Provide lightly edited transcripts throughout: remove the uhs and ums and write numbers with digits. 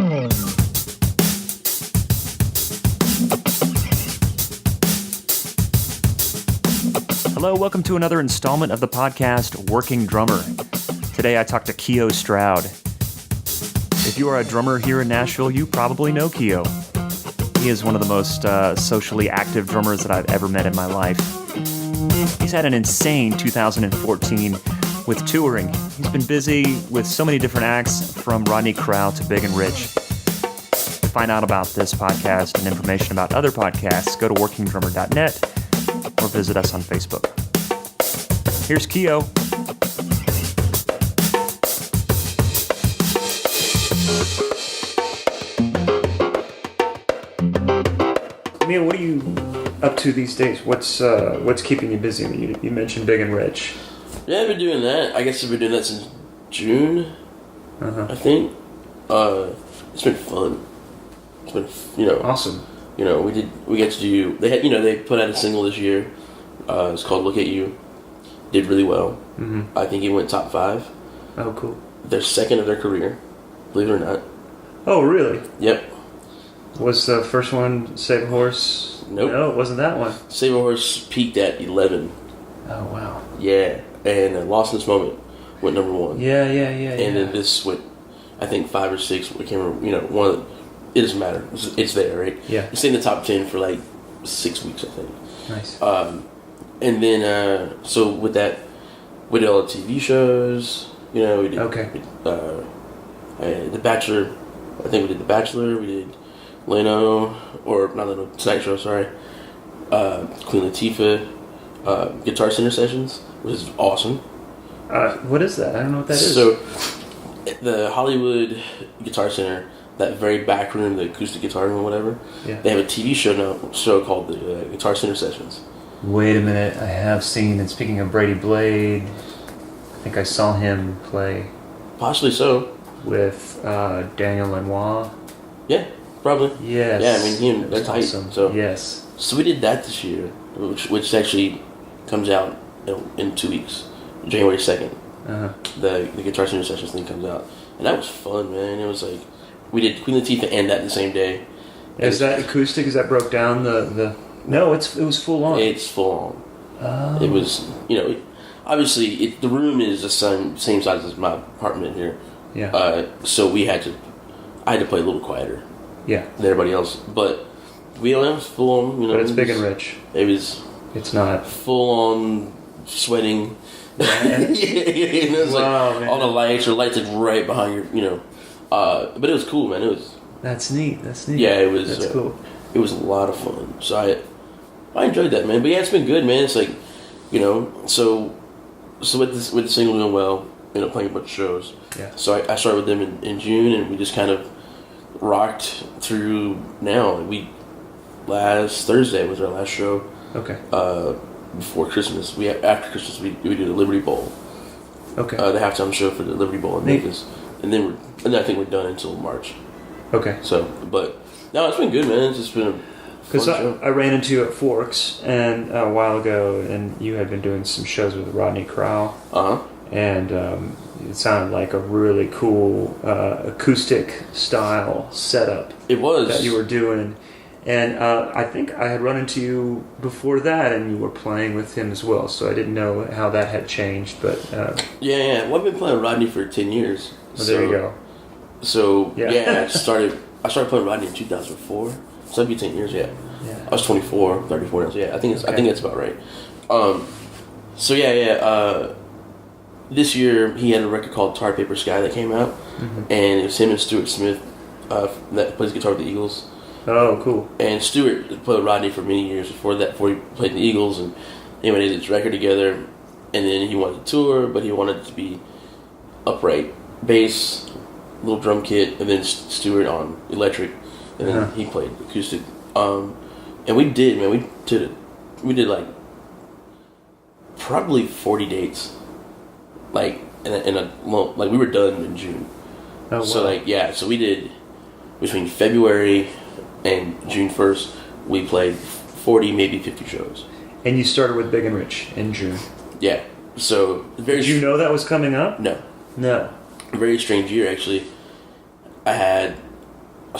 Hello, welcome to another installment of the podcast, Working Drummer. Today I talked to Keio Stroud. If you are a drummer here in Nashville, you probably know Keio. He is one of the most socially active drummers that I've ever met in my life. He's had an insane 2014 with touring. He's been busy with so many different acts, from Rodney Crowell to Big and Rich. To find out about this podcast and information about other podcasts, go to workingdrummer.net or visit us on Facebook. Here's Keio. Man, what are you up to these days? What's keeping you busy? I mean, you mentioned Big and Rich. Yeah, I've been doing that. I guess I've been doing that since June. I think. It's been fun. It's been, awesome. We get to do. They put out a single this year. It's called "Look at You." Did really well. Mm-hmm. I think it went top 5. Oh, cool. Their second of their career, believe it or not. Oh, really? Yep. Was the first one Save a Horse? Nope. No, it wasn't that one. Save a Horse peaked at 11. Oh, wow. Yeah, and Lost in This Moment went number 1. Yeah. And then this went, I think 5 or 6. I can't remember. One of the, it doesn't matter. It's there, right? Yeah. It's in the top 10 for like 6 weeks, I think. Nice. And then so with that, we did all the TV shows. We did. Okay. The Bachelor. I think we did The Bachelor. We did Leno, or not Leno, Tonight Show. Sorry. Queen Latifah. Guitar Center Sessions, which is awesome. What is that? I don't know what that is. So, the Hollywood Guitar Center, that very back room, the acoustic guitar room or whatever, they have a TV show called the Guitar Center Sessions. Wait a minute, I have seen, and speaking of Brady Blade, I think I saw him play. Possibly so. With Daniel Lanois. Yeah, probably. Yes. Yeah, I mean, they're tight. Awesome. So, yes. So we did that this year, which actually comes out in 2 weeks, January 2nd. Uh-huh. The Guitar Center Sessions thing comes out. And that was fun, man. It was like, we did Queen Latifah and that the same day. Is that acoustic? Is that broke down the... No, it was full on. It's full on. Oh. It was, obviously, the room is the same size as my apartment here. Yeah. So I had to play a little quieter. Yeah. Than everybody else. But it was full on, But it's Big and Rich. It's not. Full on sweating. Yeah. It was man. All the lights like right behind your, but it was cool, man. It was. That's neat. Yeah, it was. That's cool. It was a lot of fun. So I enjoyed that, man. But yeah, it's been good, man. It's like, so with the single doing well, playing a bunch of shows. Yeah. So I started with them in June, and we just kind of rocked through now. Last Thursday was our last show. Okay. Before Christmas, after Christmas we did the Liberty Bowl. Okay. The halftime show for the Liberty Bowl in Memphis, and then I think we're done until March. Okay. So, but no, it's been good, man. It's just been a because I ran into you at Forks and a while ago, and you had been doing some shows with Rodney Crowell. And it sounded like a really cool acoustic style setup. It was that you were doing. And I think I had run into you before that, and you were playing with him as well. So I didn't know how that had changed, but yeah. Well, I've been playing Rodney for 10 years. Well, there you go. So yeah, I started playing Rodney in 2004. So that'd be 10 years. Yeah. I was 34 now. So yeah, I think that's about right. So yeah. This year he had a record called Tar Paper Sky that came out, and it was him and Stuart Smith that plays guitar with the Eagles. Oh, cool. And Stuart played with Rodney for many years before he played in the Eagles, and they did his record together. And then he wanted to tour, but he wanted it to be upright bass, little drum kit, and then Stuart on electric, and then he played acoustic. And we did like probably 40 dates, like we were done in June. Oh, wow. So we did between February and June 1st, we played 40, maybe 50 shows. And you started with Big and Rich in June. Yeah. So did you know that was coming up? No. No. A very strange year, actually. I had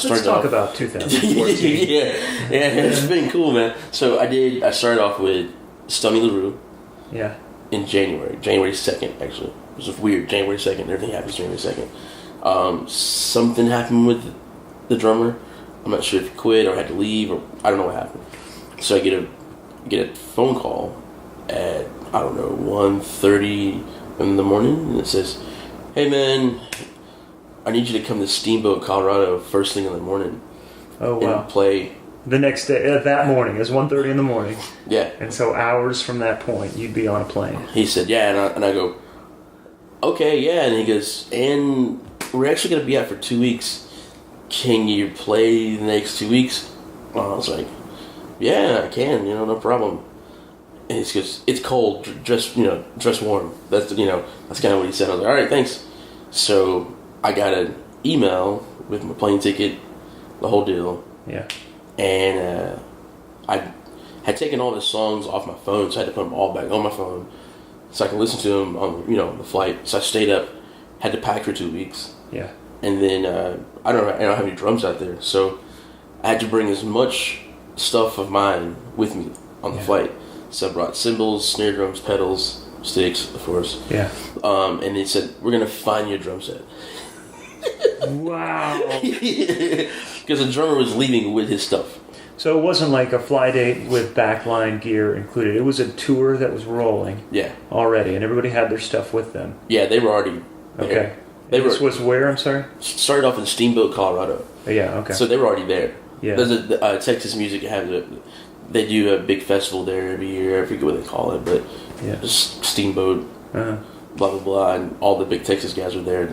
Let's talk about 2014. yeah, it's been cool, man. So I started off with Stoney LaRue. Yeah. In January 2nd, actually. It was weird, January 2nd, everything happens January 2nd. Something happened with the drummer. I'm not sure if he quit or had to leave, or I don't know what happened. So I get a phone call at, I don't know, 1:30 in the morning, and it says, "Hey man, I need you to come to Steamboat, Colorado, first thing in the morning." Oh wow! And play the next day. That morning, it was 1:30 in the morning. Yeah. And so hours from that point, you'd be on a plane. He said, "Yeah," and I go, "Okay, yeah." And he goes, "And we're actually going to be out for 2 weeks. Can you play the next 2 weeks?" Well, I was like, "Yeah, I can. No problem." And he goes, "It's cold. Dress warm." That's kind of what he said. I was like, "All right, thanks." So I got an email with my plane ticket, the whole deal. Yeah. And I had taken all the songs off my phone, so I had to put them all back on my phone so I can listen to them on the flight. So I stayed up, had to pack for 2 weeks. Yeah. And then I don't have any drums out there, so I had to bring as much stuff of mine with me on the flight. So I brought cymbals, snare drums, pedals, sticks, of course. Yeah. And they said, "We're gonna find you a drum set." Wow. Because the drummer was leaving with his stuff. So it wasn't like a fly date with backline gear included. It was a tour that was rolling. Yeah. Already, and everybody had their stuff with them. Yeah, they were already there. Okay. This was where, I'm sorry? Started off in Steamboat, Colorado. Yeah, okay. So they were already there. Yeah. There's a Texas Music they do a big festival there every year. I forget what they call it, but Steamboat, blah, blah, blah, and all the big Texas guys are there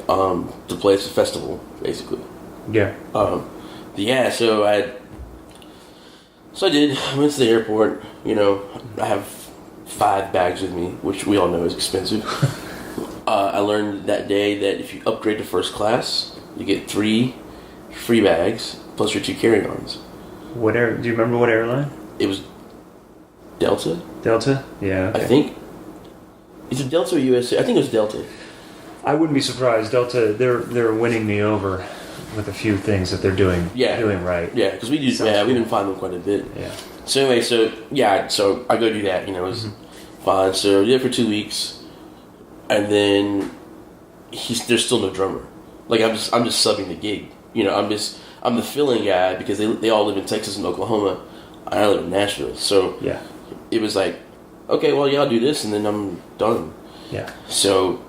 to play at the festival, basically. Yeah. So I did. I went to the airport. I have 5 bags with me, which we all know is expensive. I learned that day that if you upgrade to first class, you get 3 free bags plus your 2 carry-ons. Do you remember what airline? It was Delta. Delta? Yeah. Okay. I think. Is it Delta or USA? I think it was Delta. I wouldn't be surprised. Delta, they're winning me over with a few things that they're doing right. Yeah, because we've been finding them quite a bit. Yeah. So anyway, so I go do that. It was fine. So I did it for 2 weeks, and then there's still no drummer. Like I'm just subbing the gig. I'm the filling guy because they all live in Texas and Oklahoma. I live in Nashville, so it was like, okay, well, I'll do this, and then I'm done. Yeah. So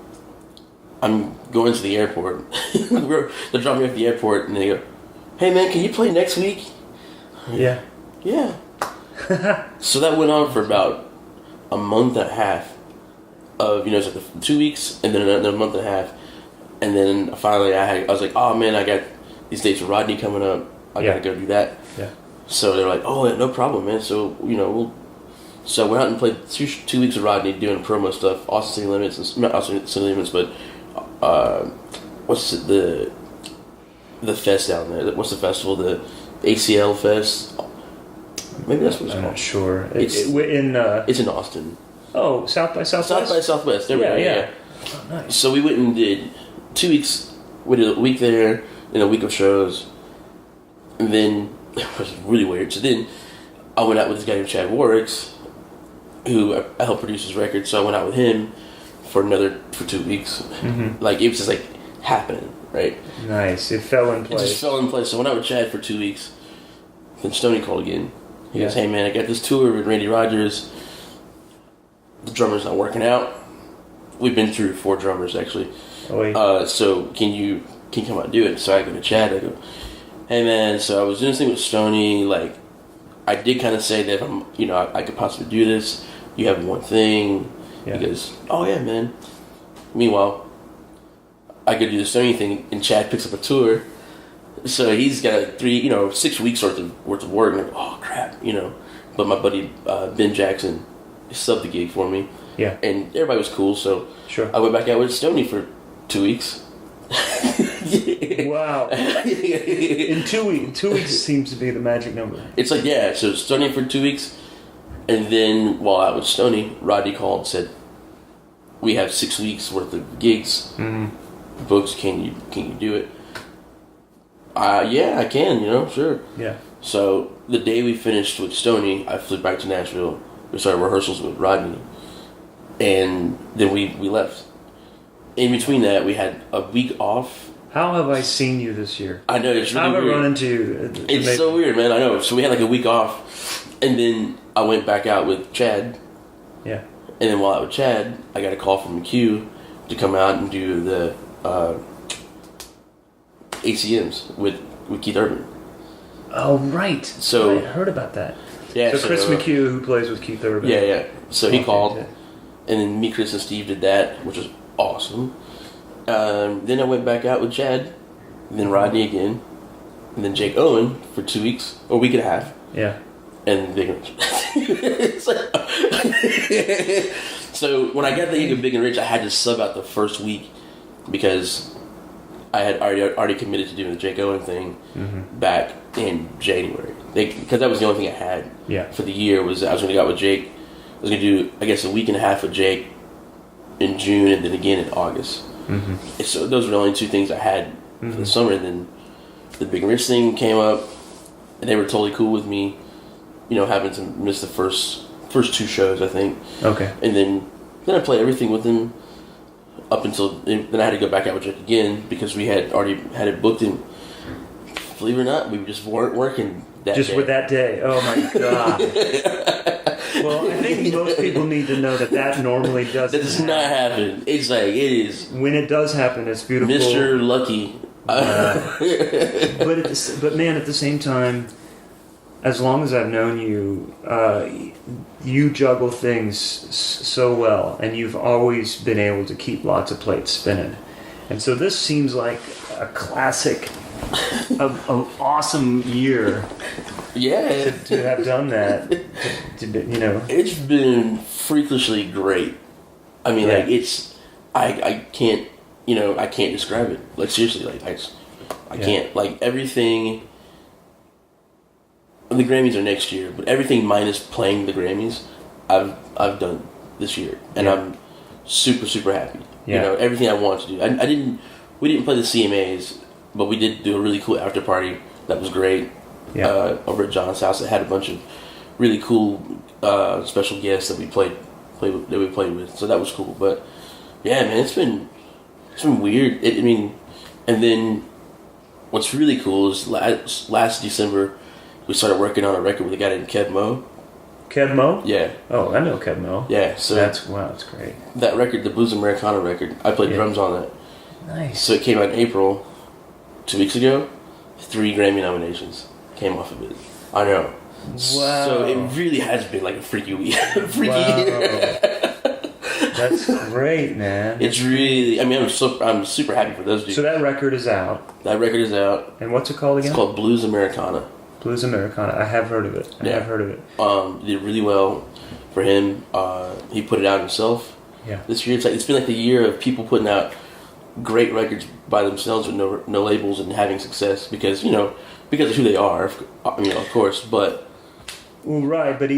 I'm going to the airport. They're dropping me off at the airport, and they go, "Hey, man, can you play next week?" Yeah. Yeah. So that went on for about a month and a half of, it's like 2 weeks, and then another month and a half, and then finally I was like, "Oh man, I got these dates with Rodney coming up. I gotta go do that." Yeah. So they're like, "Oh, no problem, man." So So I went out and played 2 weeks with Rodney doing promo stuff, Austin City Limits, and not Austin City Limits, but what's the fest down there? What's the festival? The ACL Fest. Maybe that's what it's called. I'm not sure. It's in Austin. Oh, South by Southwest? South by Southwest. There we go. Yeah. Oh, nice. So we went and did 2 weeks. We did a week there, and a week of shows. And then, it was really weird. So then, I went out with this guy named Chad Warrix, who I helped produce his record. So I went out with him for 2 weeks. Mm-hmm. Like, it was just, happening, right? Nice. It fell in place. It just fell in place. So I went out with Chad for 2 weeks. Then Stoney called again. He goes, "Hey, man, I got this tour with Randy Rogers. The drummer's not working out. We've been through 4 drummers, actually. Oh, wait. So can you come out and do it?" So I go to Chad. I go, "Hey, man, so I was doing this thing with Stoney. I did kind of say that I could possibly do this. You have one thing." Yeah. He goes, "Oh, yeah, man." Meanwhile, I could do the Stoney thing, and Chad picks up a tour. So he's got 6 weeks worth of work. And I'm like, "Oh, crap," But my buddy Ben Jackson subbed the gig for me. Yeah. And everybody was cool, so sure. I went back out with Stoney for 2 weeks. Wow. In 2 weeks. 2 weeks seems to be the magic number. It's so Stoney for 2 weeks, and then while out with Stoney, Rodney called and said, "We have 6 weeks worth of gigs booked. Can you do it?" Yeah, I can, sure. Yeah. So the day we finished with Stoney, I flew back to Nashville. We started rehearsals with Rodney, and then we left. In between that, we had a week off. How have I seen you this year? I know, it's really weird. How have I run into you? It's so weird, man. I know. So we had like a week off, and then I went back out with Chad. Yeah. And then while out with Chad, I got a call from McHugh to come out and do the ACMs with Keith Urban. Oh, right. So I heard about that. Yeah. So Chris McHugh, who plays with Keith Urban. Yeah. So he called, and then me, Chris, and Steve did that, which was awesome. Then I went back out with Chad, and then Rodney again, and then Jake Owen for 2 weeks, or a week and a half. Yeah. And Big and Rich. So when I got the gig of Big and Rich, I had to sub out the first week because I had already committed to doing the Jake Owen thing back in January. Because that was the only thing I had for the year was I was going to go out with Jake. I was going to do, I guess, a week and a half with Jake in June and then again in August. Mm-hmm. So those were the only two things I had for the summer. And then the Big and Rich thing came up, and they were totally cool with me, having to miss the first two shows, I think. Okay. And then I played everything with them up until then. I had to go back out with Jake again because we had already had it booked. And believe it or not, we just weren't working that just day. With that day. Oh my god. Well, I think most people need to know that normally doesn't. That does not happen. It's like it is. When it does happen, it's beautiful. Mr. Lucky. But man, at the same time, as long as I've known you, you juggle things so well, and you've always been able to keep lots of plates spinning. And so this seems like a classic, an awesome year. Yeah, to have done that, it's been freakishly great. I mean, like I can't, I can't describe it. Like seriously, like I can't. Like everything. The Grammys are next year, but everything minus playing the Grammys, I've done this year, and I'm super super happy. Yeah. Everything I wanted to do. We didn't play the CMAs, but we did do a really cool after party that was great. Yeah. Over at John's house, it had a bunch of really cool special guests that we played with, so that was cool. But yeah, man, it's been weird. And then what's really cool is last December we started working on a record with a guy named Keb Mo. Keb Mo? Yeah. Oh, I know Keb Mo. Yeah, so that's great. That record, the BLUESAmericana record, I played drums on that. Nice. So it came out in April, 2 weeks ago. 3 Grammy nominations came off of it. I know. Wow. So it really has been like a freaky week. year. That's great, man. It's really. I'm super happy for those dudes. So that record is out. That record is out. And what's it called again? It's called BLUESAmericana. BLUESAmericana. I have heard of it. I have heard of it. Did really well for him. He put it out himself. Yeah. This year, it's been like the year of people putting out great records by themselves with no labels and having success because of who they are. Of course, but. Well, right, but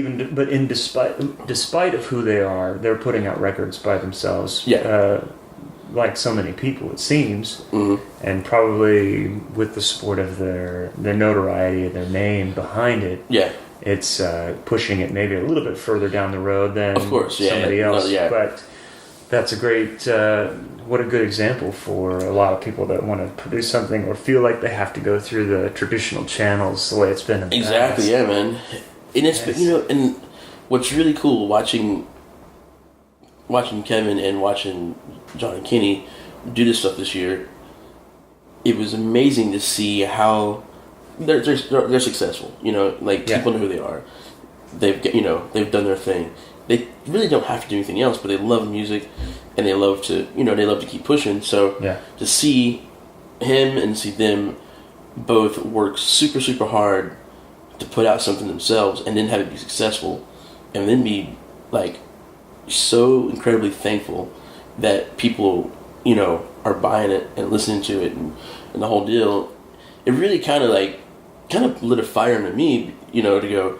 despite of who they are, they're putting out records by themselves. Yeah. Like so many people, it seems, mm-hmm. and probably with the support of their notoriety, their name behind it. Yeah. It's pushing it maybe a little bit further down the road than somebody else. No, yeah. But that's a great, what a good example for a lot of people that want to produce something or feel like they have to go through the traditional channels the way it's been in the exactly, past. Yeah, man. And it's and what's really cool watching Kevin and watching John and Kinney do this stuff this year. It was amazing to see how they're successful. People know who they are. They've done their thing. They really don't have to do anything else, but they love music and they love to keep pushing. So to see him and see them both work super super hard to put out something themselves and then have it be successful and then be like so incredibly thankful that people are buying it and listening to it and the whole deal, it really kind of lit a fire under me to go,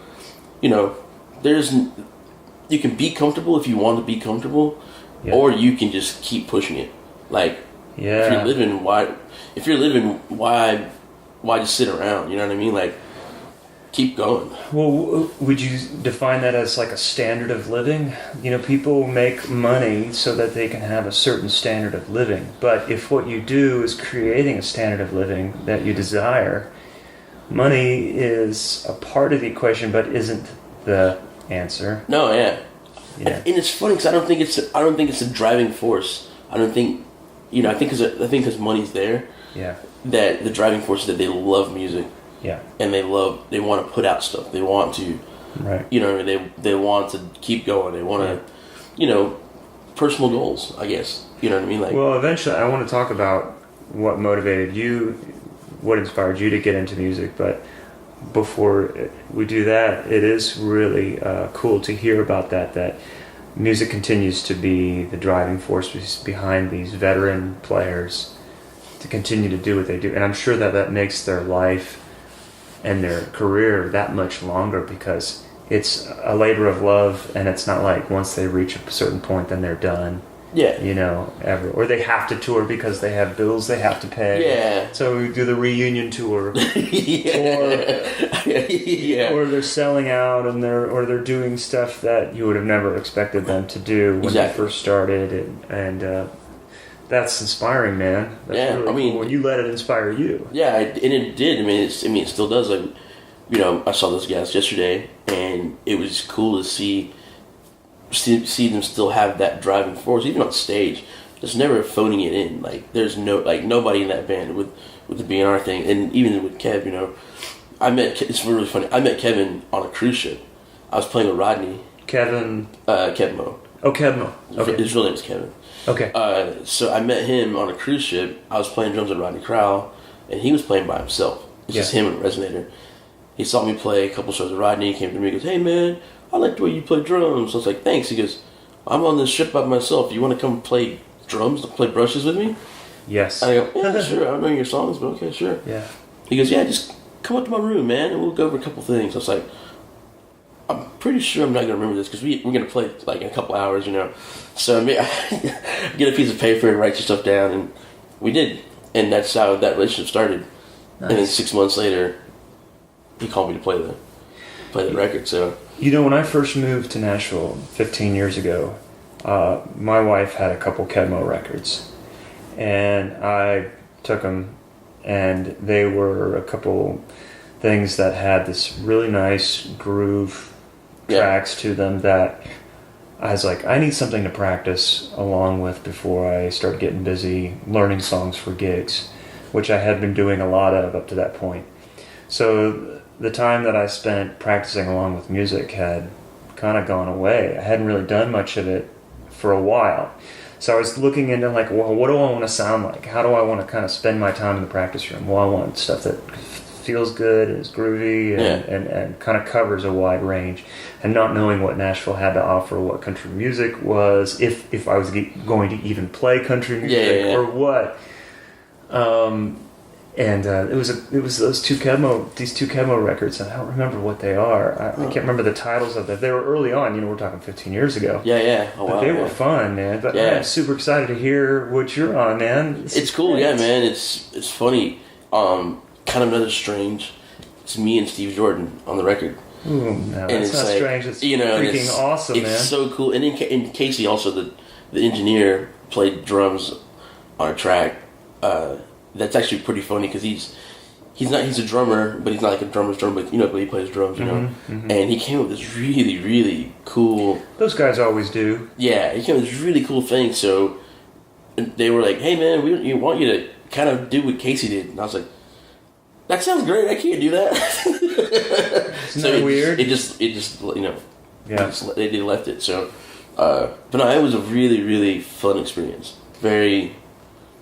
you can be comfortable if you want to be comfortable, or you can just keep pushing it. Like if you're living, why why just sit around? You know what I mean? Like, keep going. Well, would you define that as like a standard of living? You know, people make money so that they can have a certain standard of living. But if what you do is creating a standard of living that you desire, money is a part of the equation, but isn't the answer. No, yeah. Yeah. And it's funny because I don't think it's a driving force. I don't think, you know, I think because money's there. Yeah. That the driving force is that they love music. Yeah. And they want to put out stuff. They want to, right. You know, they want to keep going. They want to, you know, personal goals, I guess. You know what I mean? Like, well, eventually I want to talk about what motivated you, what inspired you to get into music. But before we do that, it is really cool to hear about that music continues to be the driving force behind these veteran players to continue to do what they do. And I'm sure that makes their life and their career that much longer because it's a labor of love, and it's not like once they reach a certain point then they're done. Yeah. You know, ever. Or they have to tour because they have bills they have to pay. Yeah. So we do the reunion tour. Yeah. Or they're selling out and they're doing stuff that you would have never expected them to do when they first started, and that's inspiring, man. That's really cool. And you let it inspire you. Yeah, and it did. I mean, it still does. Like, you know, I saw those guys yesterday, and it was cool to see them still have that driving force, even on stage. Just never phoning it in. Like, there's nobody in that band with the BNR thing, and even with Kev. You know, it's really funny. I met Kevin on a cruise ship. I was playing with Rodney. Keb Mo. Oh, Keb Mo. Okay. His real name is Kevin. Okay. So I met him on a cruise ship. I was playing drums with Rodney Crowell, and he was playing by himself. It's just him and a resonator. He saw me play a couple shows with Rodney. He came to me and goes, "Hey, man, I like the way you play drums." So I was like, "Thanks." He goes, "I'm on this ship by myself. You want to come play drums, play brushes with me?" Yes. And I go, "Yeah, sure. I don't know your songs, but okay, sure." Yeah. He goes, "Yeah, just come up to my room, man, and we'll go over a couple things." I was like, I'm pretty sure I'm not going to remember this because we're going to play like in a couple hours, you know. So I get a piece of paper and write your stuff down, and we did. And that's how that relationship started. Nice. And then 6 months later, he called me to play the record. So, you know, when I first moved to Nashville 15 years ago, my wife had a couple Keb Mo records, and I took them, and they were a couple things that had this really nice groove tracks to them that I was like, I need something to practice along with before I start getting busy learning songs for gigs, which I had been doing a lot of up to that point. So the time that I spent practicing along with music had kind of gone away. I hadn't really done much of it for a while. So I was looking into like, well, what do I want to sound like? How do I want to kind of spend my time in the practice room? Well, I want stuff that feels good, is groovy, and kind of covers a wide range. And not knowing what Nashville had to offer, what country music was, if I was going to even play country music or what. And it was these two Keb Mo records, and I don't remember what they are. I can't remember the titles of them. They were early on, you know, we're talking 15 years ago. Yeah. Oh, wow, but they were fun, man. But I'm super excited to hear what you're on, man. It's cool, man. It's funny. Kind of another strange. It's me and Steve Jordan on the record. Ooh, no, that's not strange. It's freaking awesome, man. It's so cool. And in Casey, also the engineer, played drums on a track. That's actually pretty funny because he's a drummer, but he's not like a drummer's drummer, but he plays drums, you know. Mm-hmm. And he came up with this really, really cool. Those guys always do. Yeah, he came up with this really cool thing. So they were like, "Hey, man, we want you to kind of do what Casey did," and I was like, "That sounds great. I can't do that." Isn't that weird? It just you know. Yeah. They left it. So, but no, it was a really, really fun experience.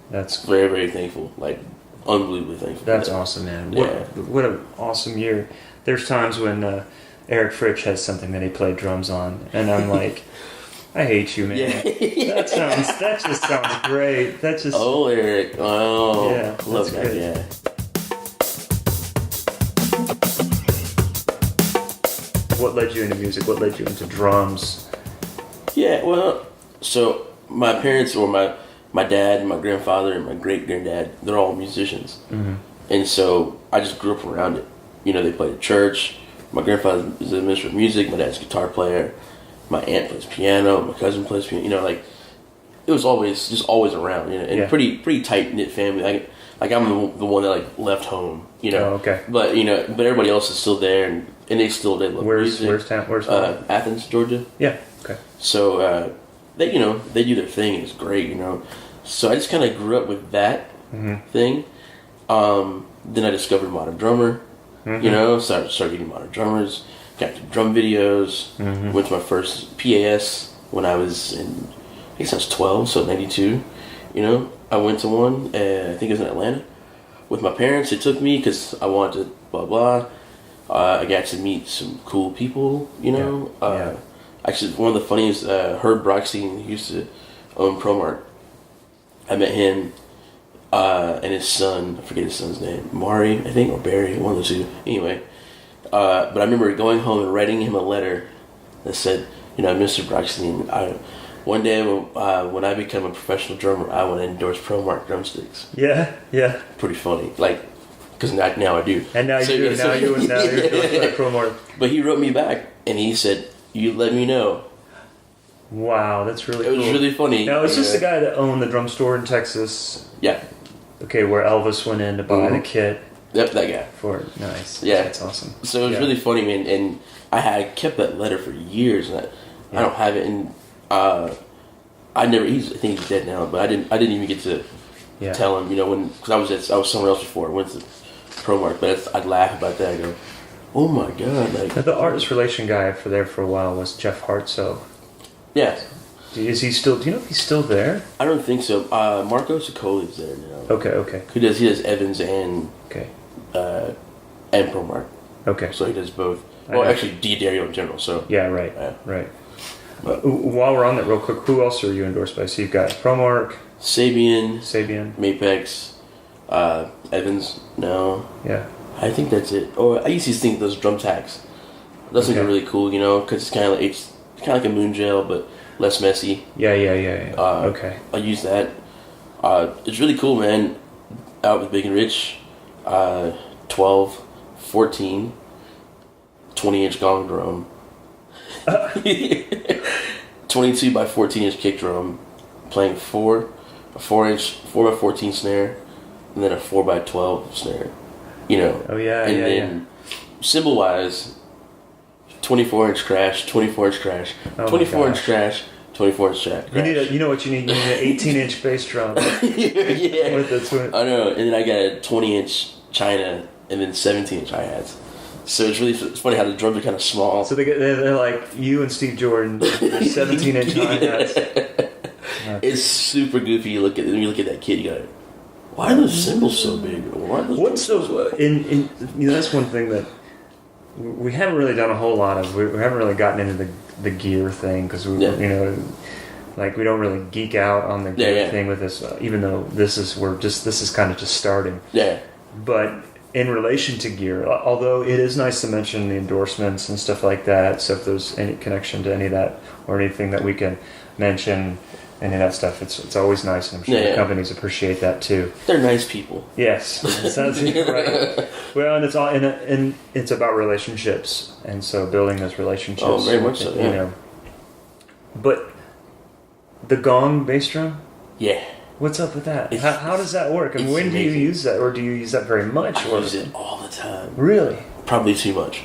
That's very, very thankful. Like, unbelievably thankful. That's awesome, man. What an awesome year. There's times when Eric Fritsch has something that he played drums on, and I'm like, I hate you, man. Yeah. That just sounds great. Oh, Eric. Oh, yeah, love that. Great. Yeah. What led you into music? What led you into drums? Yeah, well, so my parents, or my dad and my grandfather and my great-granddad, they're all musicians. Mm-hmm. And so I just grew up around it. You know, they played at church. My grandfather is a minister of music. My dad's a guitar player. My aunt plays piano. My cousin plays piano. You know, like, it was always around. You know, and pretty tight knit family. Like I'm the one that like left home. You know. Oh, okay. But everybody else is still there, and they love music. Where's town? Where's Athens, Georgia. Yeah. Okay. So they do their thing. And it's great. You know. So I just kind of grew up with that thing. Then I discovered Modern Drummer. You know, started getting modern drummers. Got to drum videos. Went to my first PAS when I was I guess I was 12, so 92. You know, I went to one, I think it was in Atlanta, with my parents. They took me because I wanted to blah, blah. I got to meet some cool people, you know. Actually, one of the funniest, Herb Brockstein, he used to own ProMark. I met him and his son, I forget his son's name, Mari, I think, or Barry, one of the two. Anyway, but I remember going home and writing him a letter that said, you know, Mr. Brockstein, one day when I become a professional drummer, I want to endorse ProMark drumsticks. Yeah. Pretty funny, like, because now I do. And now you do. Now you're endorsing ProMark. But he wrote me back and he said, "You let me know." Wow, that's really cool. It was really funny. Now, is this the guy that owned the drum store in Texas? Yeah. Okay, where Elvis went in to buy the kit. Yep, that guy. Nice. Yeah. That's awesome. So it was really funny, man. And I had kept that letter for years, and I don't have it. And I think he's dead now, but I didn't even get to tell him, you know, because I was somewhere else before I went to ProMark. But I'd laugh about that. I go, oh my god! Like, now, the artist relation guy for a while was Jeff Hartsoe. Yeah. Is he still? Do you know if he's still there? I don't think so. Marco Ciccoli is there now. Okay. He does Evans and ProMark. Okay. So he does both. Well, actually, D'Addario in general. So yeah, right. While we're on that, real quick, who else are you endorsed by? So you've got ProMark, Sabian, Mapex, Evans. No. Yeah. I think that's it. Oh, I used to think those drum tacks. Those things are really cool, you know, because it's kind of like a moon gel, but less messy. Yeah. Okay. I use that. It's really cool, man. Out with Big and Rich, 12, 14, 20-inch gong drum, 22 by 14-inch kick drum, playing a 4x14 snare, and then a 4x12 snare. You know. Oh yeah. And then cymbal wise, 24-inch crash, 24-inch crash, 24-inch crash, 24-inch crash. You know what you need? You need an 18-inch bass drum. Yeah. With the twin. I know. And then I got a 20-inch China and then 17-inch hi-hats. So it's funny how the drums are kind of small. So they're like you and Steve Jordan, 17-inch hi-hats. It's super goofy. When you look at that kid, you go, why are those cymbals so big? What's those? That's one thing that we haven't really done a whole lot of. We haven't really gotten into the gear thing because we don't really geek out on the gear thing with this. Even though this is kind of just starting. Yeah. But in relation to gear, although it is nice to mention the endorsements and stuff like that. So if there's any connection to any of that or anything that we can mention. Any of that stuff, it's always nice, and I'm sure the companies appreciate that too. They're nice people. Yes, sounds right. Well, and it's all and it's about relationships, and so building those relationships. Oh, very much so. Yeah. You know, but the gong bass drum. Yeah. What's up with that? How does that work? And when do you use that, or do you use that very much? I use it all the time. Really? Probably too much.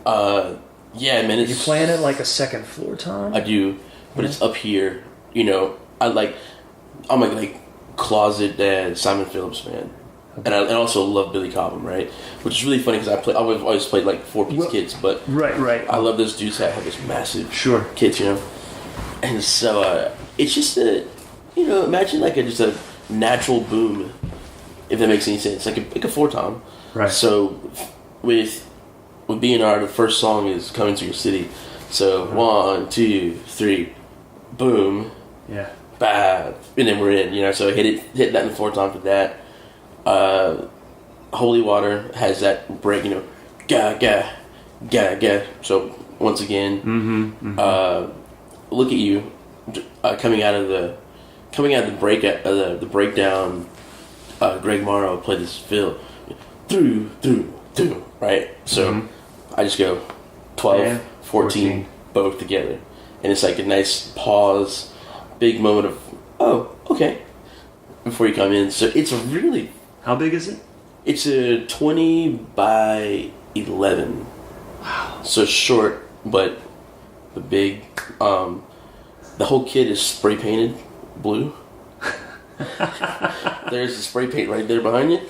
Yeah, man. You playing it like a second floor tom? I do, but it's up here. You know, I'm a closet Simon Phillips fan, and I also love Billy Cobham, right? Which is really funny because I've always played like 4-piece kits, but right. I love those dudes that have this massive kits, you know. And so it's just imagine like just a natural boom, if that makes any sense, like a 4-tom. Right. So with BNR, the first song is "Coming to Your City," so 1, 2, 3, boom. Yeah. Bah, and then we're in, you know. So I hit that in the 4-tom for that. Holy Water has that break, you know, ga ga ga ga. So once again, Look at You, coming out of the breakdown. Greg Morrow played this fill. through, right? So I just go 12, 14, both together. And it's like a nice pause, big moment of, oh, okay, before you come in. So it's a really... How big is it? It's a 20 by 11. Wow. So short, but the big... the whole kit is spray painted blue. There's the spray paint right there behind you.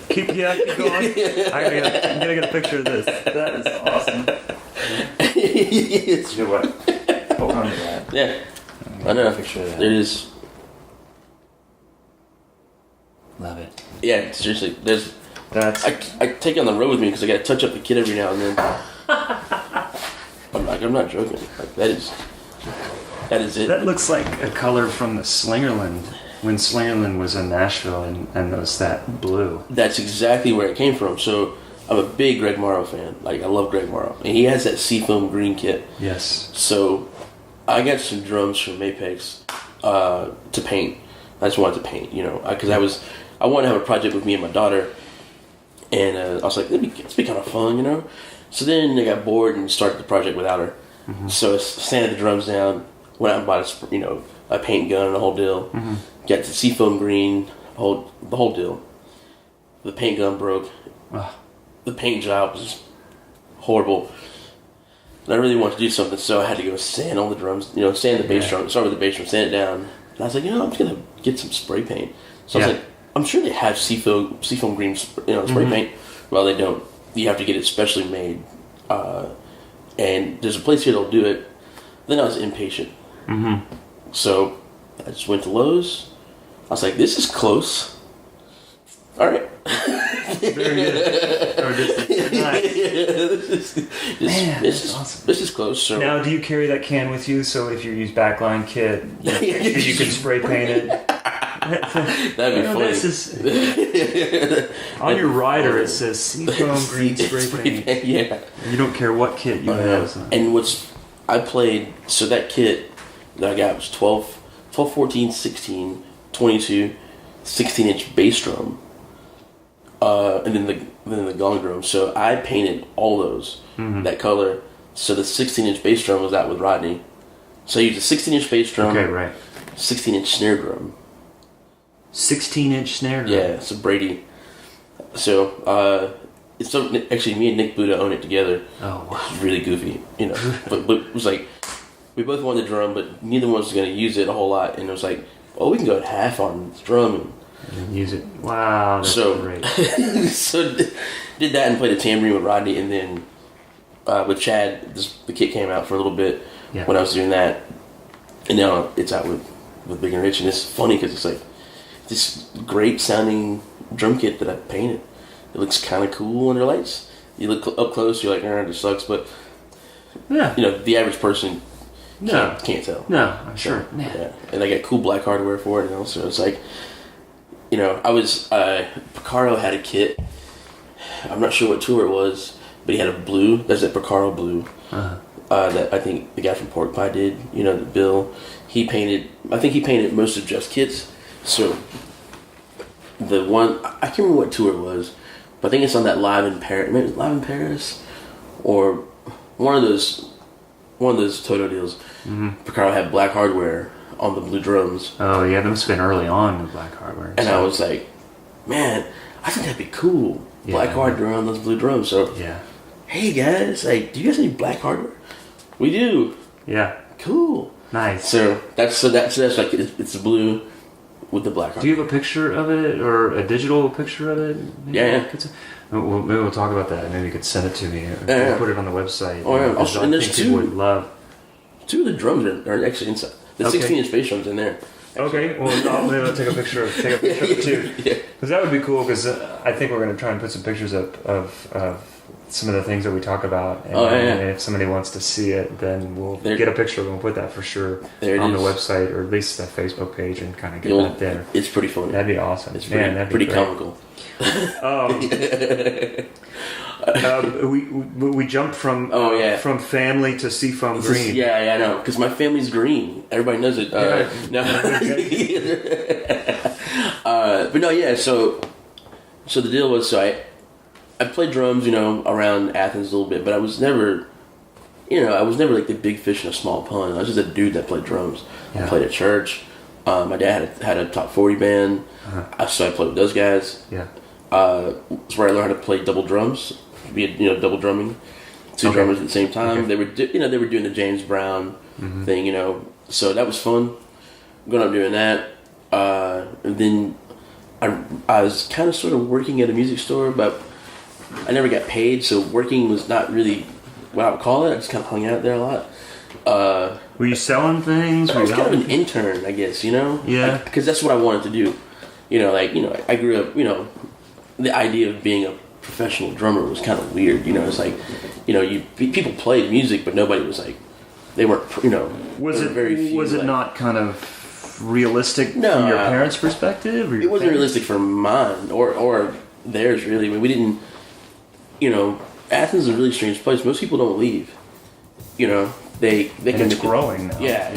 Keep going. I'm gonna get a picture of this. That is awesome. It's good one. Hold on to that. Yeah, I know. Picture of that. It is. Love it. Yeah, seriously. That's. I take it on the road with me because I got to touch up the kit every now and then. I'm not joking. Like, that is it. That looks like a color from the Slingerland when Slingerland was in Nashville, and it was that blue. That's exactly where it came from. So I'm a big Greg Morrow fan. Like, I love Greg Morrow, and he has that seafoam green kit. Yes. So I got some drums from Apex to paint. I just wanted to paint, because I wanted to have a project with me and my daughter, and I was like, it'd be kind of fun, So then I got bored and started the project without her. Mm-hmm. So I sanded the drums down, went out and bought a paint gun and the whole deal. Mm-hmm. Got the seafoam green, the whole deal. The paint gun broke. The paint job was horrible. And I really wanted to do something, so I had to go sand all the drums, sand the bass drum, start with the bass drum, sand it down. And I was like, I'm just going to get some spray paint. So I was like, I'm sure they have seafoam green, spray paint. Well, they don't. You have to get it specially made. And there's a place here that'll do it. Then I was impatient. Mm-hmm. So I just went to Lowe's. I was like, this is close. All right. Very good. This is awesome. This is close. So now, do you carry that can with you? So if you use backline kit, you can spray paint it. That'd be funny. On your rider, it says seafoam green spray paint. Yeah. You don't care what kit you have. So. And I played, so that kit that I got was 12, 14, 16, 22, 16-inch bass drum. And then the gong drum. So I painted all those, that color. So the 16-inch bass drum was out with Rodney. So I used a 16-inch bass drum. Okay, right. 16-inch snare drum. 16-inch snare drum. Yeah, so Brady. So actually me and Nick Buddha own it together. Oh wow. It's really goofy, but it was like we both wanted the drum, but neither one was going to use it a whole lot. And it was like, we can go at half on this drum and use it. Wow, that's great. So did that and played a tambourine with Rodney, and then with Chad, the kit came out for a little bit when I was doing that, and now it's out with Big and Rich, and it's funny because it's like this great sounding drum kit that I painted. It looks kind of cool under lights. You look up close, you're like, this sucks, but the average person can't tell. No, I'm sure. Yeah. And I got cool black hardware for it, so it's like, I was Picaro had a kit. I'm not sure what tour it was, but he had a blue. That's that Picaro blue. That I think the guy from Pork Pie did. Bill. He painted. I think he painted most of Jeff's kits. So the one I can't remember what tour it was, but I think it's on that Live in Paris. Maybe it's Live in Paris, or one of those Toto deals. Picaro had black hardware on the blue drums. Oh yeah, that must have been early on with black hardware. And I was like, man, I think that'd be cool. Black hardware on those blue drums. So hey guys, like, do you guys need black hardware? We do. Yeah. Cool. Nice. So that's like it's blue with the black hardware. Do you have a picture of it or a digital picture of it? Maybe maybe we'll talk about that. Maybe you could send it to me. We'll put it on the website. Oh yeah. And there's people would love. Two of the drums are actually inside. The 16-inch bass drums in there. Okay, well, maybe I'll take a picture of it too. Because that would be cool, because I think we're going to try and put some pictures up of some of the things that we talk about. And, and if somebody wants to see it, then we'll get a picture and we'll put that for sure on the website, or at least the Facebook page, and kind of get that there. It's pretty funny. That'd be awesome. It's pretty comical. We jumped from family to seafoam green. I know, because my family's green. Everybody knows it. But no, yeah. So the deal was, I played drums, around Athens a little bit, but I was never, like the big fish in a small pond. I was just a dude that played drums. Yeah. I played at church. My dad had a top 40 band, so I played with those guys. Yeah. It's where I learned how to play double drums, double drumming, two drummers at the same time. Okay. They were doing the James Brown thing, so that was fun. Going up doing that, and then I was kind of sort of working at a music store, but I never got paid, so working was not really what I would call it. I just kind of hung out there a lot. Were you selling things? I was kind of an intern, I guess, Yeah. Because that's what I wanted to do. I grew up, the idea of being a professional drummer was kind of weird. It's like, people played music, but nobody was like, they weren't, Was it very few, was it like, not kind of realistic from your parents' perspective? Or it wasn't realistic from mine or theirs, really. I mean, we didn't, Athens is a really strange place. Most people don't leave. They And can. it's growing now. Yeah.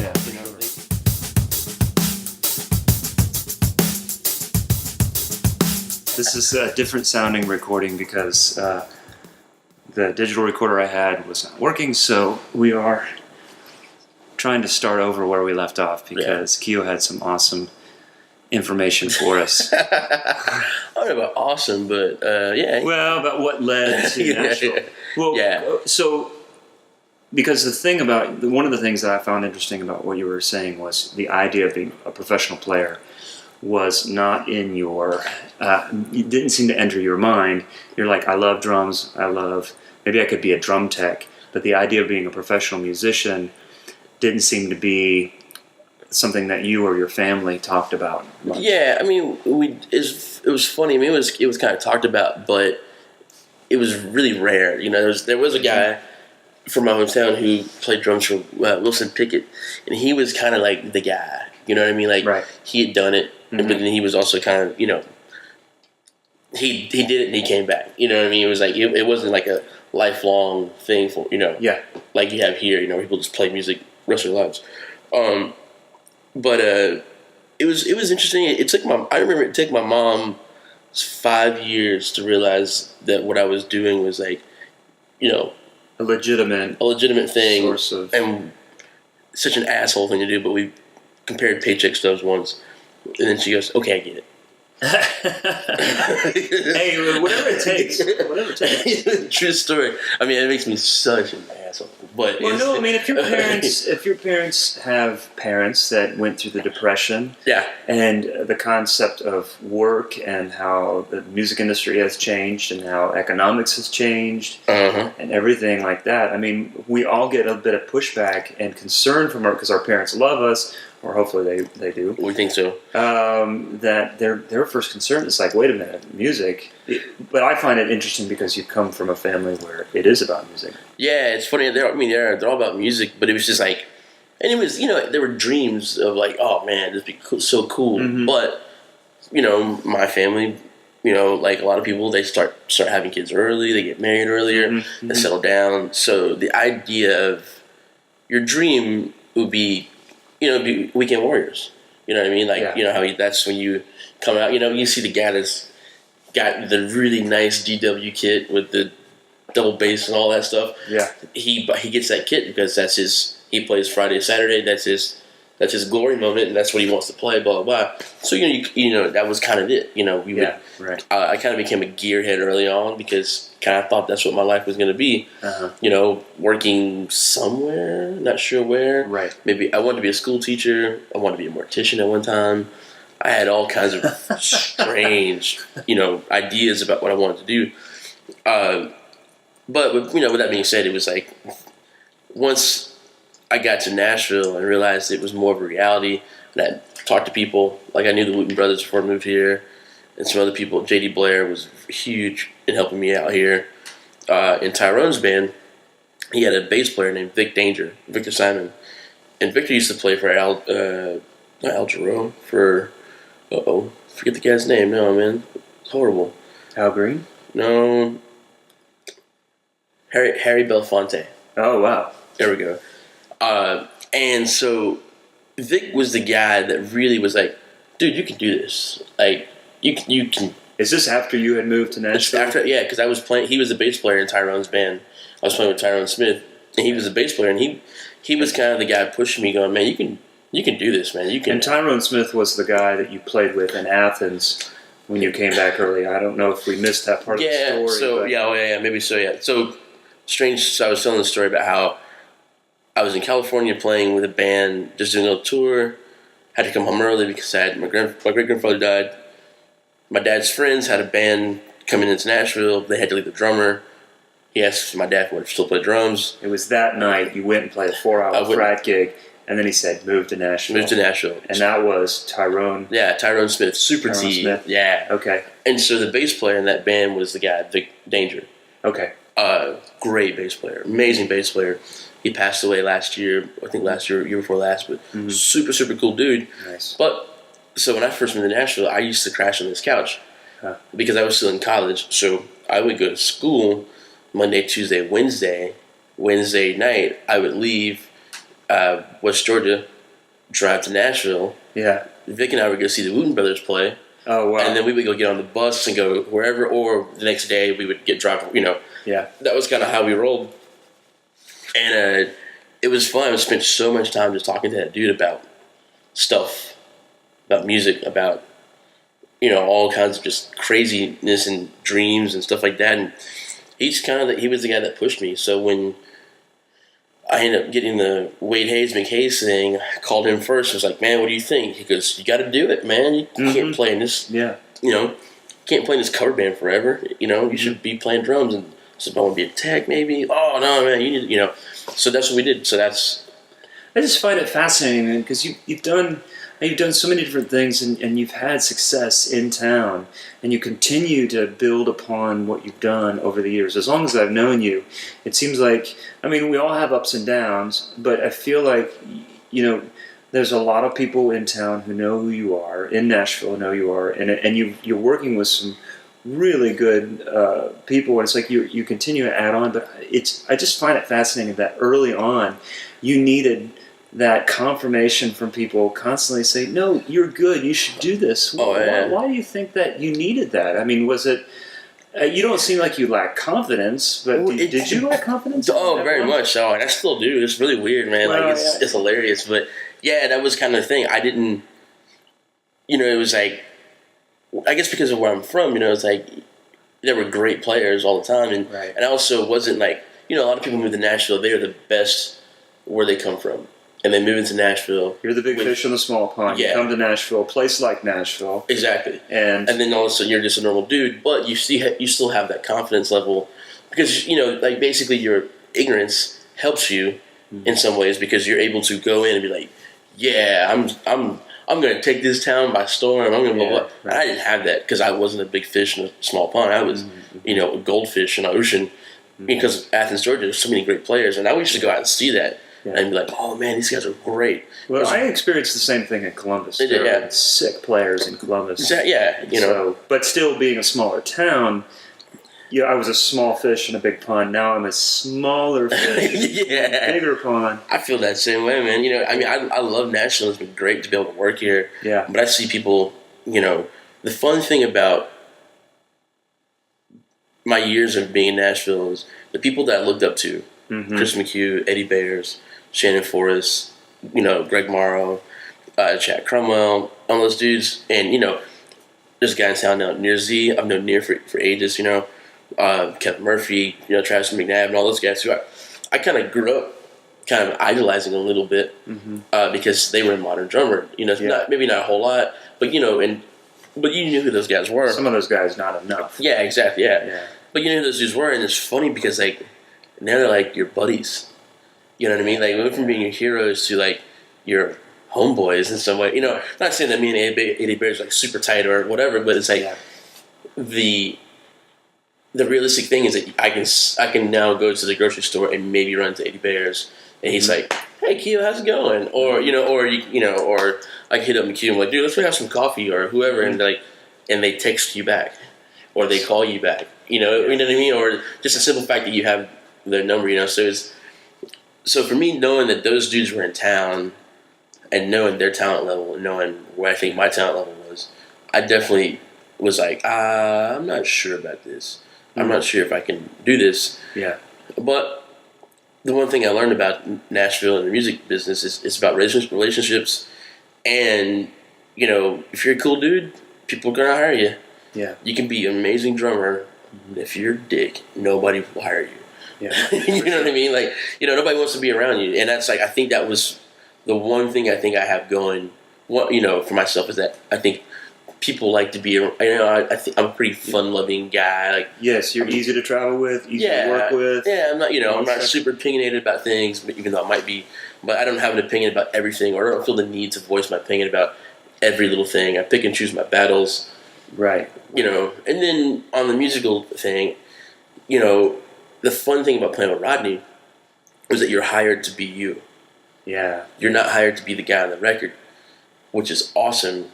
This is a different sounding recording because the digital recorder I had was not working, so we are trying to start over where we left off because Keio had some awesome information for us. I don't know about awesome, but yeah. Well, about what led to Nashville. Well, Yeah. So, because one of the things that I found interesting about what you were saying was the idea of being a professional player was not in your, it didn't seem to enter your mind. You're like, I love drums, maybe I could be a drum tech, but the idea of being a professional musician didn't seem to be something that you or your family talked about much. Yeah, I mean, it was funny. I mean, it was kind of talked about, but it was really rare. There was a guy from my hometown who played drums for Wilson Pickett, and he was kind of like the guy. You know what I mean? Like, right. He had done it, but then he was also kind of, he did it and he came back. You know what I mean? It was like it wasn't like a lifelong thing for Yeah. like you have here. People just play music rest of their lives. But it was interesting. I remember it took my mom 5 years to realize that what I was doing was like, a legitimate thing, source of, and such an asshole thing to do. But we compared paycheck stubs once, and then she goes, "Okay, I get it." Hey, whatever it takes. True story. I mean, it makes me such an asshole. But I mean, if your parents have parents that went through the Depression, yeah, and the concept of work and how the music industry has changed and how economics has changed and everything like that. I mean, we all get a bit of pushback and concern from because our parents love us, or hopefully they do. We think so. That their first concern is like, wait a minute, music. But I find it interesting because you come from a family where it is about music. Yeah, it's funny. They're all about music, but it was just like, and it was there were dreams of like, oh man, this would be cool, so cool. But my family, like a lot of people, they start having kids early, they get married earlier, they settle down. So the idea of your dream would be, be Weekend Warriors. You know what I mean? Like, how that's when you come out. You see the guy that's got the really nice DW kit with the double bass and all that stuff. Yeah, he gets that kit because he plays Friday, Saturday. That's his glory moment, and that's what he wants to play. Blah blah blah. So that was kind of it. Right. I kind of became a gearhead early on because kind of thought that's what my life was going to be. Working somewhere, not sure where. Right. Maybe I wanted to be a school teacher. I wanted to be a mortician at one time. I had all kinds of strange, ideas about what I wanted to do. But with that being said, it was like once I got to Nashville and realized it was more of a reality, and I talked to people, like I knew the Wooten brothers before I moved here, and some other people. J.D. Blair was huge in helping me out here. In Tyrone's band, he had a bass player named Victor Simon, and Victor used to play for Al Jarreau for. Forget the guy's name. No, man, it's horrible. Al Green? No. Harry Belafonte. Oh, wow. There we go. And so Vic was the guy that really was like dude, you can do this. Like, you can. Is this after you had moved to Nashville? Yeah, because I was playing. He was the bass player in Tyrone's band. I was playing with Tyrone Smith, and he was the bass player, and he was kind of the guy pushing me, going, "Man, you can do this, man. You can." And Tyrone Smith was the guy that you played with in Athens when you came back early. I don't know if we missed that part of the story. Maybe so. Yeah, so strange. So I was telling the story about how I was in California playing with a band, just doing a little tour. Had to come home early because my great grandfather died. My dad's friends had a band coming into Nashville. They had to leave the drummer. He asked my dad if he would still play drums. It was that night you went and played a 4-hour frat gig, and then he said, move to Nashville. And that was Tyrone. Yeah, Tyrone Smith. Super Tyrone T. Smith. Yeah. Okay. And so the bass player in that band was the guy, Vic Danger. Okay. Great bass player. Amazing bass player. He passed away last year. I think last year, year before last, but super, super cool dude. Nice. But so when I first moved to Nashville, I used to crash on this couch because I was still in college. So I would go to school Monday, Tuesday, Wednesday. Wednesday night, I would leave West Georgia, drive to Nashville. Yeah. Vic and I would go see the Wooten Brothers play. Oh, wow. And then we would go get on the bus and go wherever, or the next day we would drive, Yeah. That was kind of how we rolled. And it was fun. I spent so much time just talking to that dude about stuff, about music, about, all kinds of just craziness and dreams and stuff like that. And he was the guy that pushed me. So when I ended up getting the Wade Hayes McHayes thing, I called him first. I was like, man, what do you think? He goes, you got to do it, man. You can't play in this, can't play in this cover band forever. You should be playing drums. And I said, I want to be a tech, maybe. Oh, no, man, you need, So that's what we did. So that's... I just find it fascinating, man, because you've done so many different things, and you've had success in town, and you continue to build upon what you've done over the years. As long as I've known you, it seems like, we all have ups and downs, but I feel like, there's a lot of people in town who know who you are, in Nashville know who you are, and you're working with some really good people, and it's like you continue to add on, but I just find it fascinating that early on, you needed that confirmation from people constantly say, no, you're good, you should do this. Why do you think that you needed that? Was it, you don't seem like you lack confidence, but did you lack confidence? Oh, very much so, and I still do. It's really weird, man. It's hilarious, but yeah, that was kind of the thing. I didn't, it was like, I guess because of where I'm from, it's like, there were great players all the time, and I also wasn't like, a lot of people move to Nashville, they are the best where they come from. And they move into Nashville. You're the big fish in the small pond. Yeah. You come to Nashville, a place like Nashville. Exactly. And then all of a sudden you're just a normal dude, but you still have that confidence level because, basically your ignorance helps you in some ways because you're able to go in and be like, yeah, I'm going to take this town by storm. I'm going to blah, blah. Right. I didn't have that because I wasn't a big fish in a small pond. I was, a goldfish in an ocean because Athens, Georgia, there's so many great players. And I used to go out and see that. Yeah. And be like, oh man, these guys are great. Well, I experienced the same thing in Columbus. There were sick players in Columbus. But still being a smaller town, I was a small fish in a big pond. Now I'm a smaller fish in a bigger pond. I feel that same way, man. I love Nashville. It's been great to be able to work here. Yeah. But I see people, the fun thing about my years of being in Nashville is the people that I looked up to, Chris McHugh, Eddie Bayers, Shannon Forrest, Greg Morrow, Chad Cromwell, all those dudes. And, there's a guy in town now, Near Z. I've known Near for ages, Kevin Murphy, Travis McNabb, and all those guys who I kind of grew up kind of idolizing a little bit because they were a modern drummer. Maybe not a whole lot, but, but you knew who those guys were. Some of those guys, not enough. Yeah, exactly, yeah. But you knew who those dudes were, and it's funny because, now they're like your buddies. You know what I mean? Like, we went from being your heroes to, your homeboys in some way. Not saying that me and Eddie Bear's, super tight or whatever, but it's the realistic thing is that I can now go to the grocery store and maybe run to Eddie Bear's, and he's like, hey, Keio, how's it going? Or, or I hit up McHugh and I'm like, dude, let's go have some coffee or whoever, and they text you back, or they call you back. You know what I mean? Or just the simple fact that you have their number, So for me, knowing that those dudes were in town, and knowing their talent level and knowing where I think my talent level was, I definitely was like, I'm not sure about this. I'm not sure if I can do this. Yeah. But the one thing I learned about Nashville and the music business is it's about relationships. And, you know, if you're a cool dude, people are going to hire you. Yeah. You can be an amazing drummer. If you're a dick, nobody will hire you. Yeah. You know what I mean? Like, you know, nobody wants to be around you. And that's like, I think that was the one thing I think I have going, you know, for myself is that I think people like to be, you know, I think I'm a pretty fun-loving guy. Like, yes, you're easy to travel with, easy to work with. Yeah, I'm not, you know, I'm not super opinionated about things, but even though I might be, but I don't have an opinion about everything, or I don't feel the need to voice my opinion about every little thing. I pick and choose my battles. Right. You know, and then on the musical thing, you know, the fun thing about playing with Rodney is that you're hired to be you. Yeah. You're not hired to be the guy on the record, which is awesome.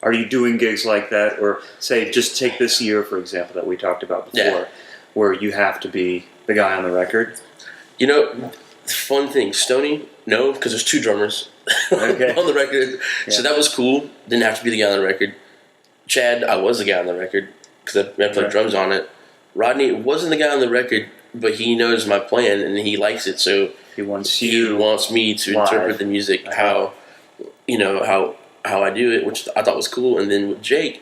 Are you doing gigs like that? Or say, just take this year, for example, that we talked about before, where you have to be the guy on the record? You know, the fun thing, Stoney, no, because there's two drummers on the record. Yeah. So that was cool. Didn't have to be the guy on the record. Chad, I was the guy on the record because I played drums on it. Rodney wasn't the guy on the record, but he knows my plan and he likes it. So he wants me to interpret the music how I do it, which I thought was cool. And then with Jake,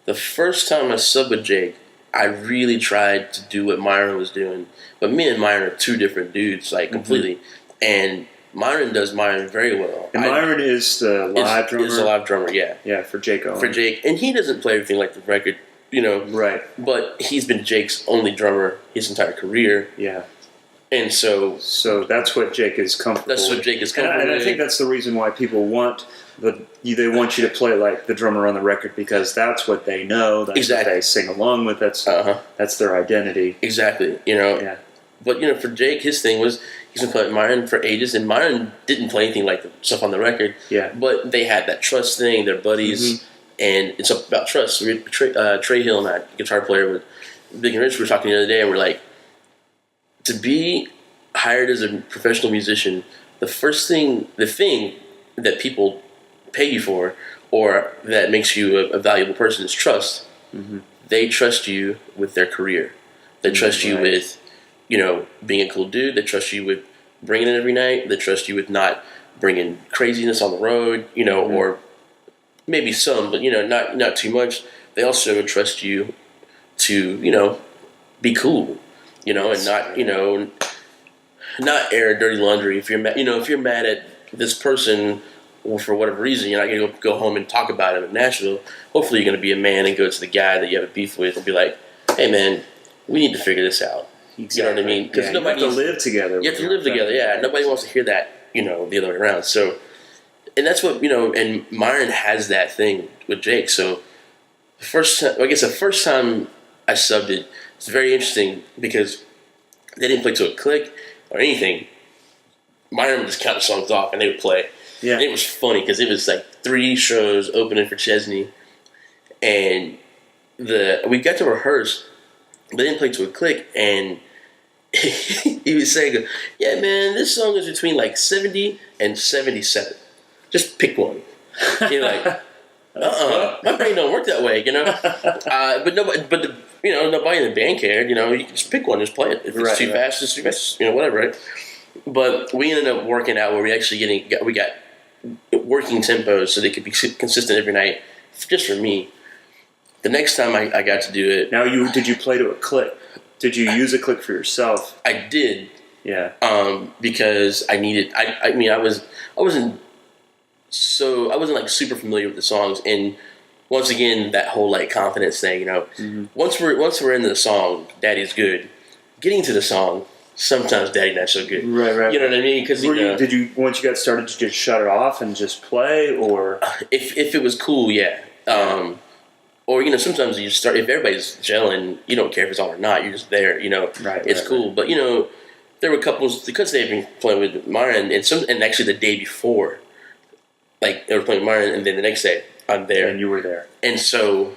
the first time I subbed with Jake, I really tried to do what Myron was doing. But me and Myron are two different dudes, like completely. And Myron does Myron very well. And Myron is the live drummer? Is the live drummer, yeah. Yeah, for Jake Owen. For Jake. And he doesn't play everything like the record, you know. Right. But he's been Jake's only drummer his entire career. Yeah. And so that's what Jake is comfortable with. That's what Jake is comfortable with. And I think that's the reason why people want they want you to play like the drummer on the record, because that's what they know. That's what they sing along with. That's their identity. Exactly. You know. Yeah. But, you know, for Jake, his thing was he's been playing Myron for ages, and Myron didn't play anything like the stuff on the record. Yeah. But they had that trust thing, they're buddies, and it's about trust. Trey Hill and I, guitar player with Big and Rich, we were talking the other day, and we're like, to be hired as a professional musician, the thing that people pay you for, or that makes you a valuable person, is trust. Mm-hmm. They trust you with their career. They trust you with, you know, being a cool dude. They trust you with bringing it every night. They trust you with not bringing craziness on the road, you know, or maybe some, but, you know, not too much. They also trust you to, you know, be cool, you know, and not, you know, not air dirty laundry. If you're mad at this person, or for whatever reason, you're not going to go home and talk about it in Nashville. Hopefully you're going to be a man and go to the guy that you have a beef with and be like, hey, man, we need to figure this out. Exactly. You know what I mean? Because you have to live together. You have to live together, yeah. Nobody wants to hear that, you know, the other way around. So, and that's what, you know, and Myron has that thing with Jake. So, the first time I subbed it, it's very interesting because they didn't play to a click or anything. Myron would just count the songs off and they would play. Yeah. And it was funny because it was like 3 shows opening for Chesney, and we got to rehearse, but they didn't play to a click, and he was saying, yeah, man, this song is between like 70 and 77. Just pick one. You're like, my brain don't work that way, you know. But nobody in the band cared, you know. You can just pick one, just play it. If it's too fast, it's too fast, you know, whatever, right? But we ended up working out where we actually got working tempos so they could be consistent every night, just for me. The next time I got to do it. Now, did you play to a click? Did you use a click for yourself? I did. Yeah. Because I needed. I wasn't like super familiar with the songs, and once again that whole like confidence thing, you know. Mm-hmm. Once we're into the song, Daddy's good. Getting to the song, sometimes Daddy not so good. Right. You know what I mean? Because did you once you got started to just shut it off and just play, or if it was cool, yeah. Or, you know, sometimes you start, if everybody's gelling, you don't care if it's on or not, you're just there, you know. It's cool. Right. But, you know, there were couples, because they've been playing with Myron, and actually the day before, like, they were playing with Myron, and then the next day, I'm there. And you were there. And so,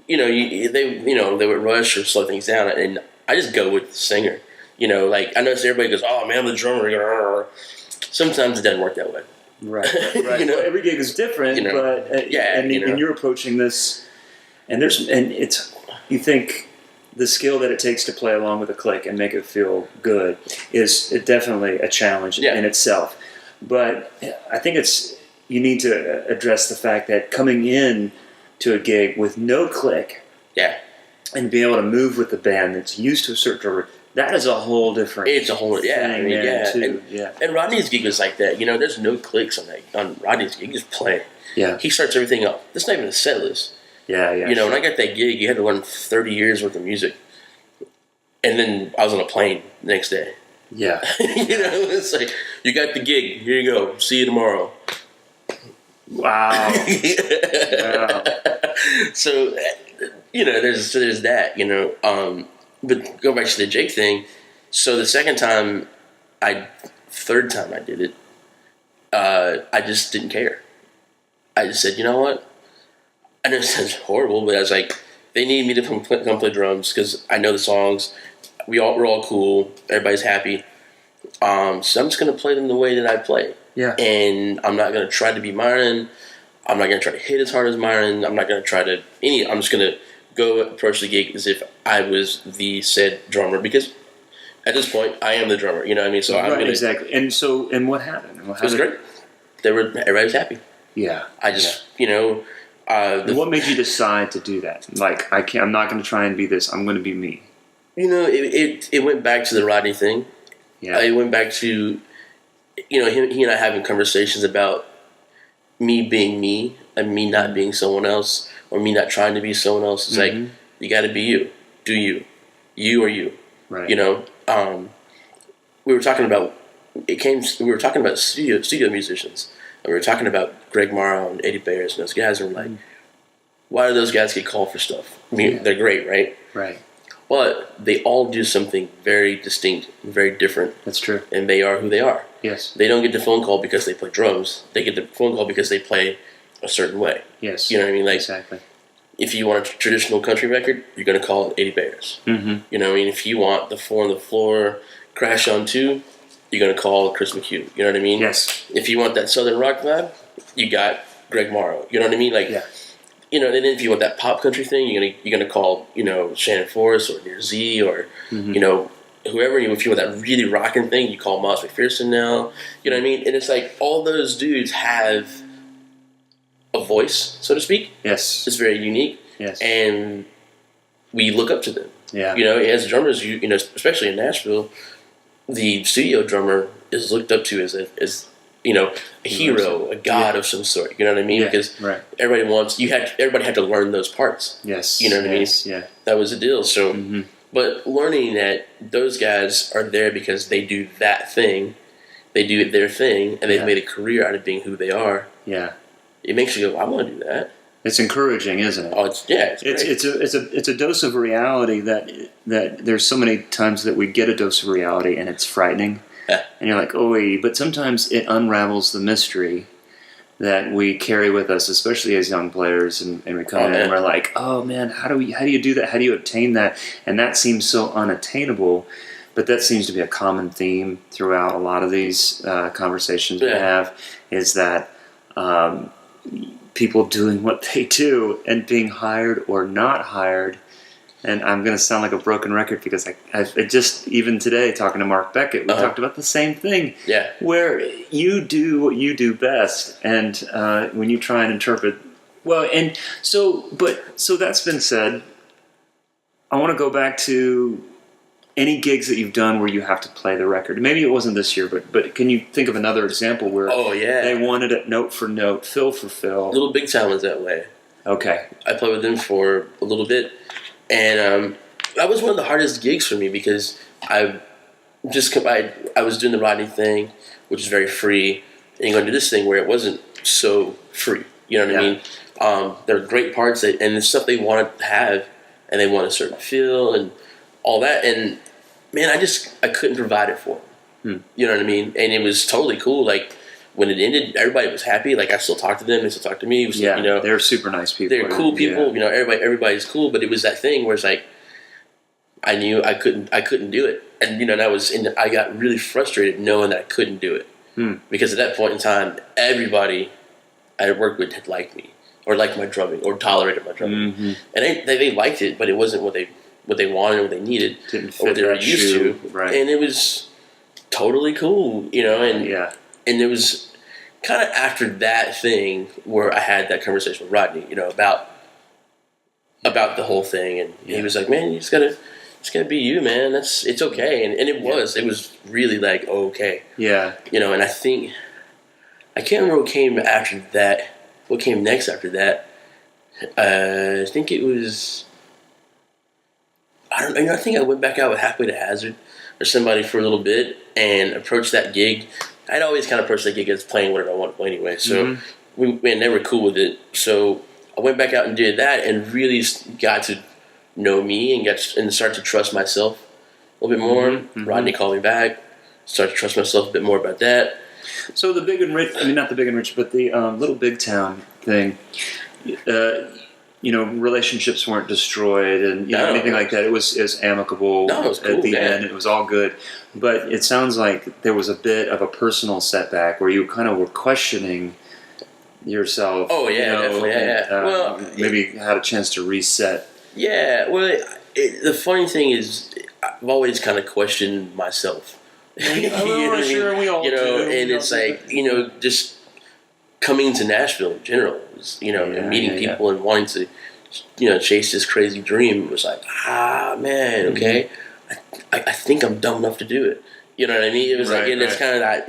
you know, they would rush or slow things down, and I just go with the singer. You know, like, I notice everybody goes, oh, man, I'm the drummer. Sometimes it doesn't work that way. Right. Well, every gig is different, but and you're approaching this, and it's you think the skill that it takes to play along with a click and make it feel good is definitely a challenge in itself. But I think you need to address the fact that coming in to a gig with no click, and be able to move with the band that's used to a certain drummer, that is a whole different. It's a whole thing. And Rodney's gig was like that. There's no clicks on Rodney's gig. You just play. Yeah. He starts everything up. That's not even a set list. Yeah. When I got that gig, you had to learn 30 years worth of music, and then I was on a plane the next day. Yeah. It's like, you got the gig. Here you go. See you tomorrow. Wow. So, there's that, but go back to the Jake thing. So the third time I did it, I just didn't care. I just said, you know what? I know it sounds horrible, but I was like, they need me to come play drums because I know the songs. We're all cool. Everybody's happy. So I'm just going to play them the way that I play. Yeah. And I'm not going to try to be Myron. I'm not going to try to hit as hard as Myron. I'm not going to try to I'm just going to go approach the gig as if I was the said drummer, because at this point I am the drummer. You know what I mean? So exactly. And what happened? It was great. Everybody was happy. Yeah. I just what made you decide to do that? Like, I'm not going to try and be this. I'm going to be me. It went back to the Rodney thing. Yeah. It went back to he and I having conversations about me being me and me not being someone else, or me not trying to be someone else. It's like, you got to be you. Do you. You are you. Right. We were talking about studio musicians, and we were talking about Greg Morrow and Eddie Bayers and those guys, and we're like, why do those guys get called for stuff? I mean, they're great, right? Right. But they all do something very distinct, very different. That's true. And they are who they are. Yes. They don't get the phone call because they play drums. They get the phone call because they play a certain way. Yes. You know what I mean? Like, exactly. If you want a traditional country record, you're going to call it Eddie Bayers. Mm-hmm. You know what I mean? If you want the 4 on the floor, Crash on 2, you're going to call Chris McHugh. You know what I mean? Yes. If you want that Southern rock vibe, you got Greg Morrow. You know what I mean? Like, and then if you want that pop country thing, you're gonna call Shannon Forrest or Near Z or whoever. If you want that really rocking thing, you call Miles McPherson now. You know what I mean? And it's like all those dudes have a voice, so to speak. Yes, it's very unique. Yes, and we look up to them. Yeah, as drummers, especially in Nashville, the studio drummer is looked up to as a hero, a god of some sort. You know what I mean? Yeah, because right. everybody had to learn those parts. Yes. You know what I mean? Yeah. That was the deal. So, but learning that those guys are there because they do that thing, they do their thing, and they've made a career out of being who they are. Yeah. It makes you go, I want to do that. It's encouraging, isn't it? Oh, it's great. It's a dose of reality that there's so many times that we get a dose of reality and it's frightening. Yeah. And you're like, but sometimes it unravels the mystery that we carry with us, especially as young players, and we come in and we're like, oh man, how do you do that? How do you obtain that? And that seems so unattainable, but that seems to be a common theme throughout a lot of these conversations we have, is that people doing what they do and being hired or not hired. And I'm going to sound like a broken record because I just, even today, talking to Mark Beckett, we talked about the same thing. Yeah. Where you do what you do best. And when you try and interpret, so that's been said. I want to go back to any gigs that you've done where you have to play the record. Maybe it wasn't this year, but can you think of another example where they wanted it note for note, fill for fill? Little Big Town was that way. Okay. I played with them for a little bit. And that was one of the hardest gigs for me because I was doing the Rodney thing, which is very free, and you're going to do this thing where it wasn't so free. You know what I mean? There were great parts and the stuff they wanted to have, and they want a certain feel and all that. And man, I couldn't provide it for them. You know what I mean? And it was totally cool. Like when it ended, everybody was happy. Like I still talk to them, they still talk to me. It was, they're super nice people. They're cool people. Yeah. Everybody's cool. But it was that thing where it's like I couldn't do it, and that was. And I got really frustrated knowing that I couldn't do it. because at that point in time, everybody I had worked with had liked me or liked my drumming or tolerated my drumming, and they liked it, but it wasn't what they wanted or what they needed or what they were used to, right. And it was totally cool, and it was kind of after that thing where I had that conversation with Rodney, about the whole thing, and he was like, "Man, you just gotta be you, man. It's okay," and it was really like okay, and I think I can't remember what came after that. What came next after that? I think it was. I don't know. I think I went back out with Halfway to Hazard or somebody for a little bit and approached that gig. I'd always kind of approached that gig as playing whatever I want to play anyway. So they were cool with it. So I went back out and did that and really got to know me and start to trust myself a little bit more. Rodney called me back, started to trust myself a bit more about that. So the Big and Rich, not the Big and Rich, but the Little Big Town thing, relationships weren't destroyed and anything like that. It was amicable it was cool, at the man. end. It was all good. But it sounds like there was a bit of a personal setback where you kind of were questioning yourself. Oh, yeah, definitely. Yeah. Maybe had a chance to reset. Yeah, well, the funny thing is I've always kind of questioned myself. Sure, we all do. And it's like, just coming to Nashville in general, and meeting people and wanting to, chase this crazy dream was like, man, okay, I think I'm dumb enough to do it. You know what I mean? It was it's kind of that,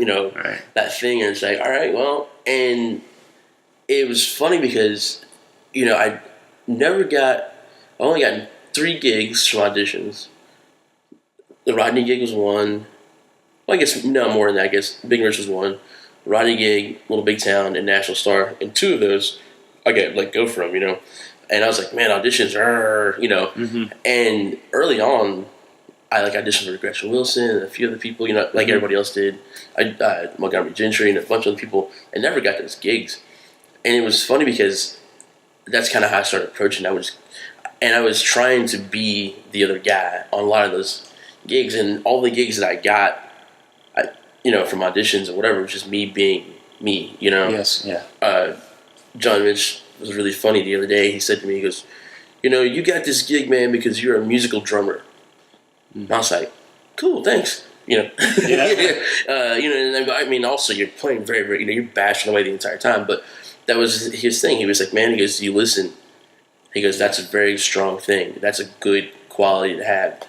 that thing, and it's like, all right, well, and it was funny because, I only got 3 gigs from auditions. The Rodney gig was one. Well, I guess no more than that. I guess Big Rich was one. Rodney gig, Little Big Town, and National Star. And 2 of those I got let go from, And I was like, man, auditions are, And early on, I auditioned for Gretchen Wilson and a few other people, like everybody else did. Montgomery Gentry and a bunch of other people, and never got those gigs. And it was funny because that's kind of how I started approaching. I was trying to be the other guy on a lot of those gigs, and all the gigs that I got, from auditions or whatever, was just me being me, Yes, yeah. John Mitch was really funny the other day. He said to me, he goes, you got this gig, man, because you're a musical drummer. And I was like, cool, thanks. And I mean, also you're playing very, very, you're bashing away the entire time, but that was his thing. He was like, man, he goes, you listen. He goes, that's a very strong thing. That's a good quality to have.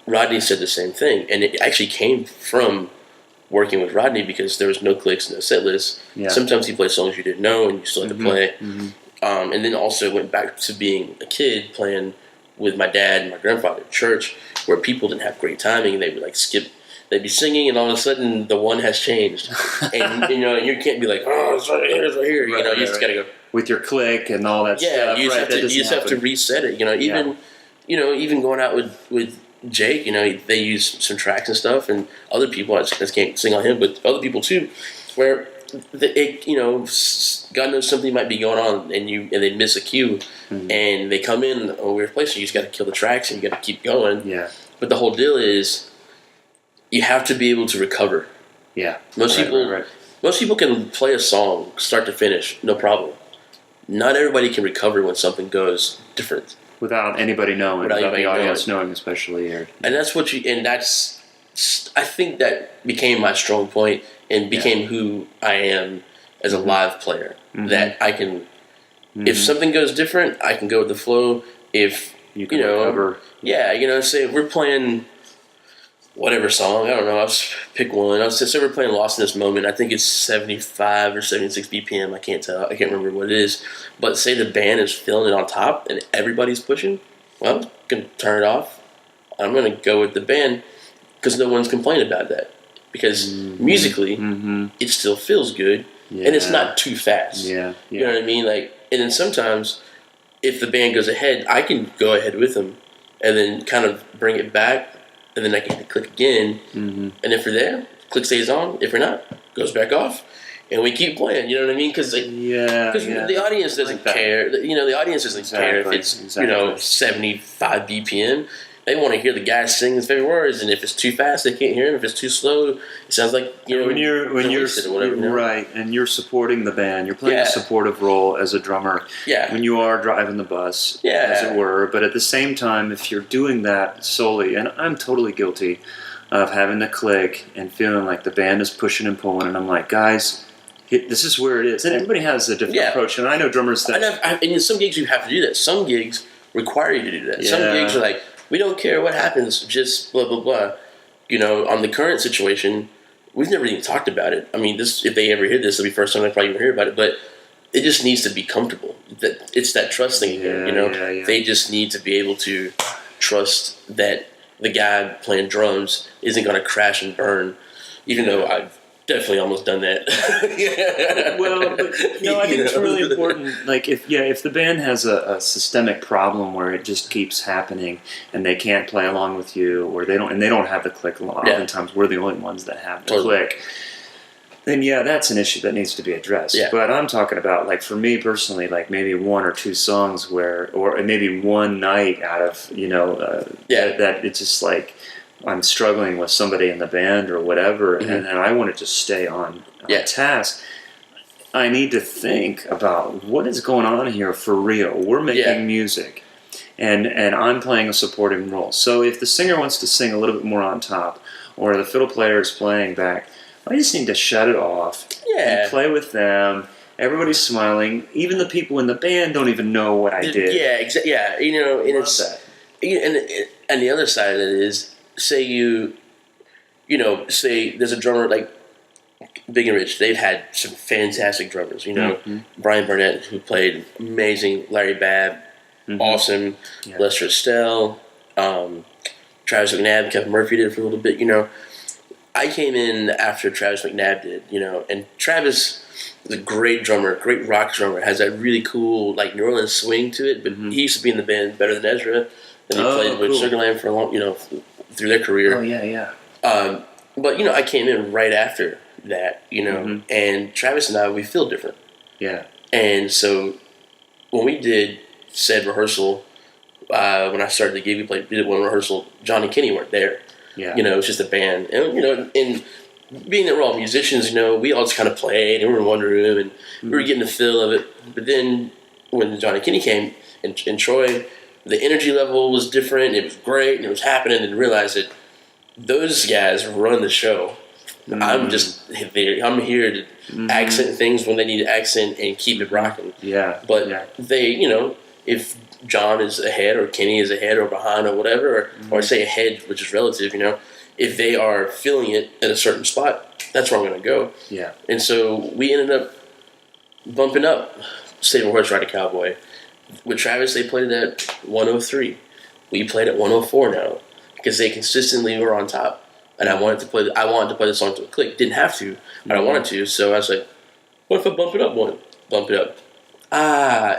Rodney said the same thing, and it actually came from working with Rodney because there was no clicks, no set lists. Yeah. Sometimes he played songs you didn't know and you still had to play. And then also went back to being a kid playing with my dad and my grandfather at church where people didn't have great timing. They would skip. They'd be singing and all of a sudden the one has changed. And, you can't be like, oh, it's right here, it's right here. You just got to go. With your click and all that stuff. Yeah, you just have to reset it. Even going out with Jake, they use some tracks and stuff, and other people, I just can't sing on him, but other people too, where God knows something might be going on, and they miss a cue, and they come in a weird place, and you just got to kill the tracks, and you got to keep going. Yeah. But the whole deal is, you have to be able to recover. Yeah. Most people can play a song start to finish, no problem. Not everybody can recover when something goes different. Without anybody knowing, without the audience knowing, especially. And that's I think that became my strong point and became who I am as a live player. That I can, if something goes different, I can go with the flow. If, you can recover. Yeah, say if we're playing whatever song, I don't know, I'll pick one. I'll say we're playing Lost in This Moment. I think it's 75 or 76 BPM. I can't tell. I can't remember what it is. But say the band is filling it on top and everybody's pushing, well, I'm going to turn it off. I'm going to go with the band because no one's complaining about that. Because musically, it still feels good and it's not too fast. Yeah. You know what I mean? And then sometimes if the band goes ahead, I can go ahead with them and then kind of bring it back. And then I can click again, and if we're there, click stays on. If we're not, goes back off, and we keep playing. You know what I mean? Because the audience doesn't care. The audience doesn't care if it's 75 BPM. they want to hear the guy sing his favorite words, and if it's too fast, they can't hear him. If it's too slow, it sounds like when you're whatever, right, and you're supporting the band, you're playing a supportive role as a drummer. Yeah. When you are driving the bus, as it were. But at the same time, if you're doing that solely, and I'm totally guilty of having the click and feeling like the band is pushing and pulling, and I'm like, guys, this is where it is. And everybody has a different approach, and I know drummers that... And in some gigs you have to do that. Some gigs require you to do that. Yeah. Some gigs are like, we don't care what happens, just blah, blah, blah. On the current situation, we've never even talked about it. I mean, this, if they ever hear this, it'll be the first time they probably even hear about it, but it just needs to be comfortable. It's that trust thing here, Yeah. They just need to be able to trust that the guy playing drums isn't going to crash and burn, even though I've definitely almost done that. Well, but, I think it's really important. Like, if the band has a systemic problem where it just keeps happening and they can't play along with you, or they don't have the click. Oftentimes, we're the only ones that have the click. Then that's an issue that needs to be addressed. Yeah. But I'm talking about, like, for me personally, like maybe one or two songs or maybe one night out of that it's just like I'm struggling with somebody in the band or whatever, and I want to just stay on task. I need to think about what is going on here for real. We're making music, and I'm playing a supporting role. So if the singer wants to sing a little bit more on top, or the fiddle player is playing back, I just need to shut it off and play with them. Everybody's smiling. Even the people in the band don't even know what I did. Yeah, exactly. Yeah, and it's that. And the other side of it is, say say there's a drummer like Big and Rich. They've had some fantastic drummers. Brian Burnett, who played amazing. Larry Babb, awesome. Yeah. Lester Estelle, Travis McNabb, Kevin Murphy did it for a little bit. I came in after Travis McNabb did, and Travis is a great drummer, great rock drummer, has that really cool, like, New Orleans swing to it, but he used to be in the band Better Than Ezra, and he played with Sugarland for a long, through their career. Oh, yeah. But, I came in right after that, and Travis and I, we feel different. Yeah. And so when we did said rehearsal, when I started the gig, we did one rehearsal, John and Kinney weren't there. Yeah. It's just a band. And, and being that we're all musicians, we all just kind of played, and we were in one room, and we were getting the feel of it. But then when John and Kinney came, and Troy, the energy level was different, it was great, and it was happening, and realized that those guys run the show. I'm just there. I'm here to accent things when they need to accent and keep it rocking. Yeah. But they, if John is ahead or Kinney is ahead or behind or whatever, or say ahead, which is relative, if they are feeling it at a certain spot, that's where I'm going to go. Yeah. And so we ended up bumping up Stable Horse Ride a Cowboy. With Travis, they played it at 103. We played at 104 now because they consistently were on top. And I wanted to play the song to a click. Didn't have to, but I wanted to. So I was like, what if I bump it up one? Bump it up.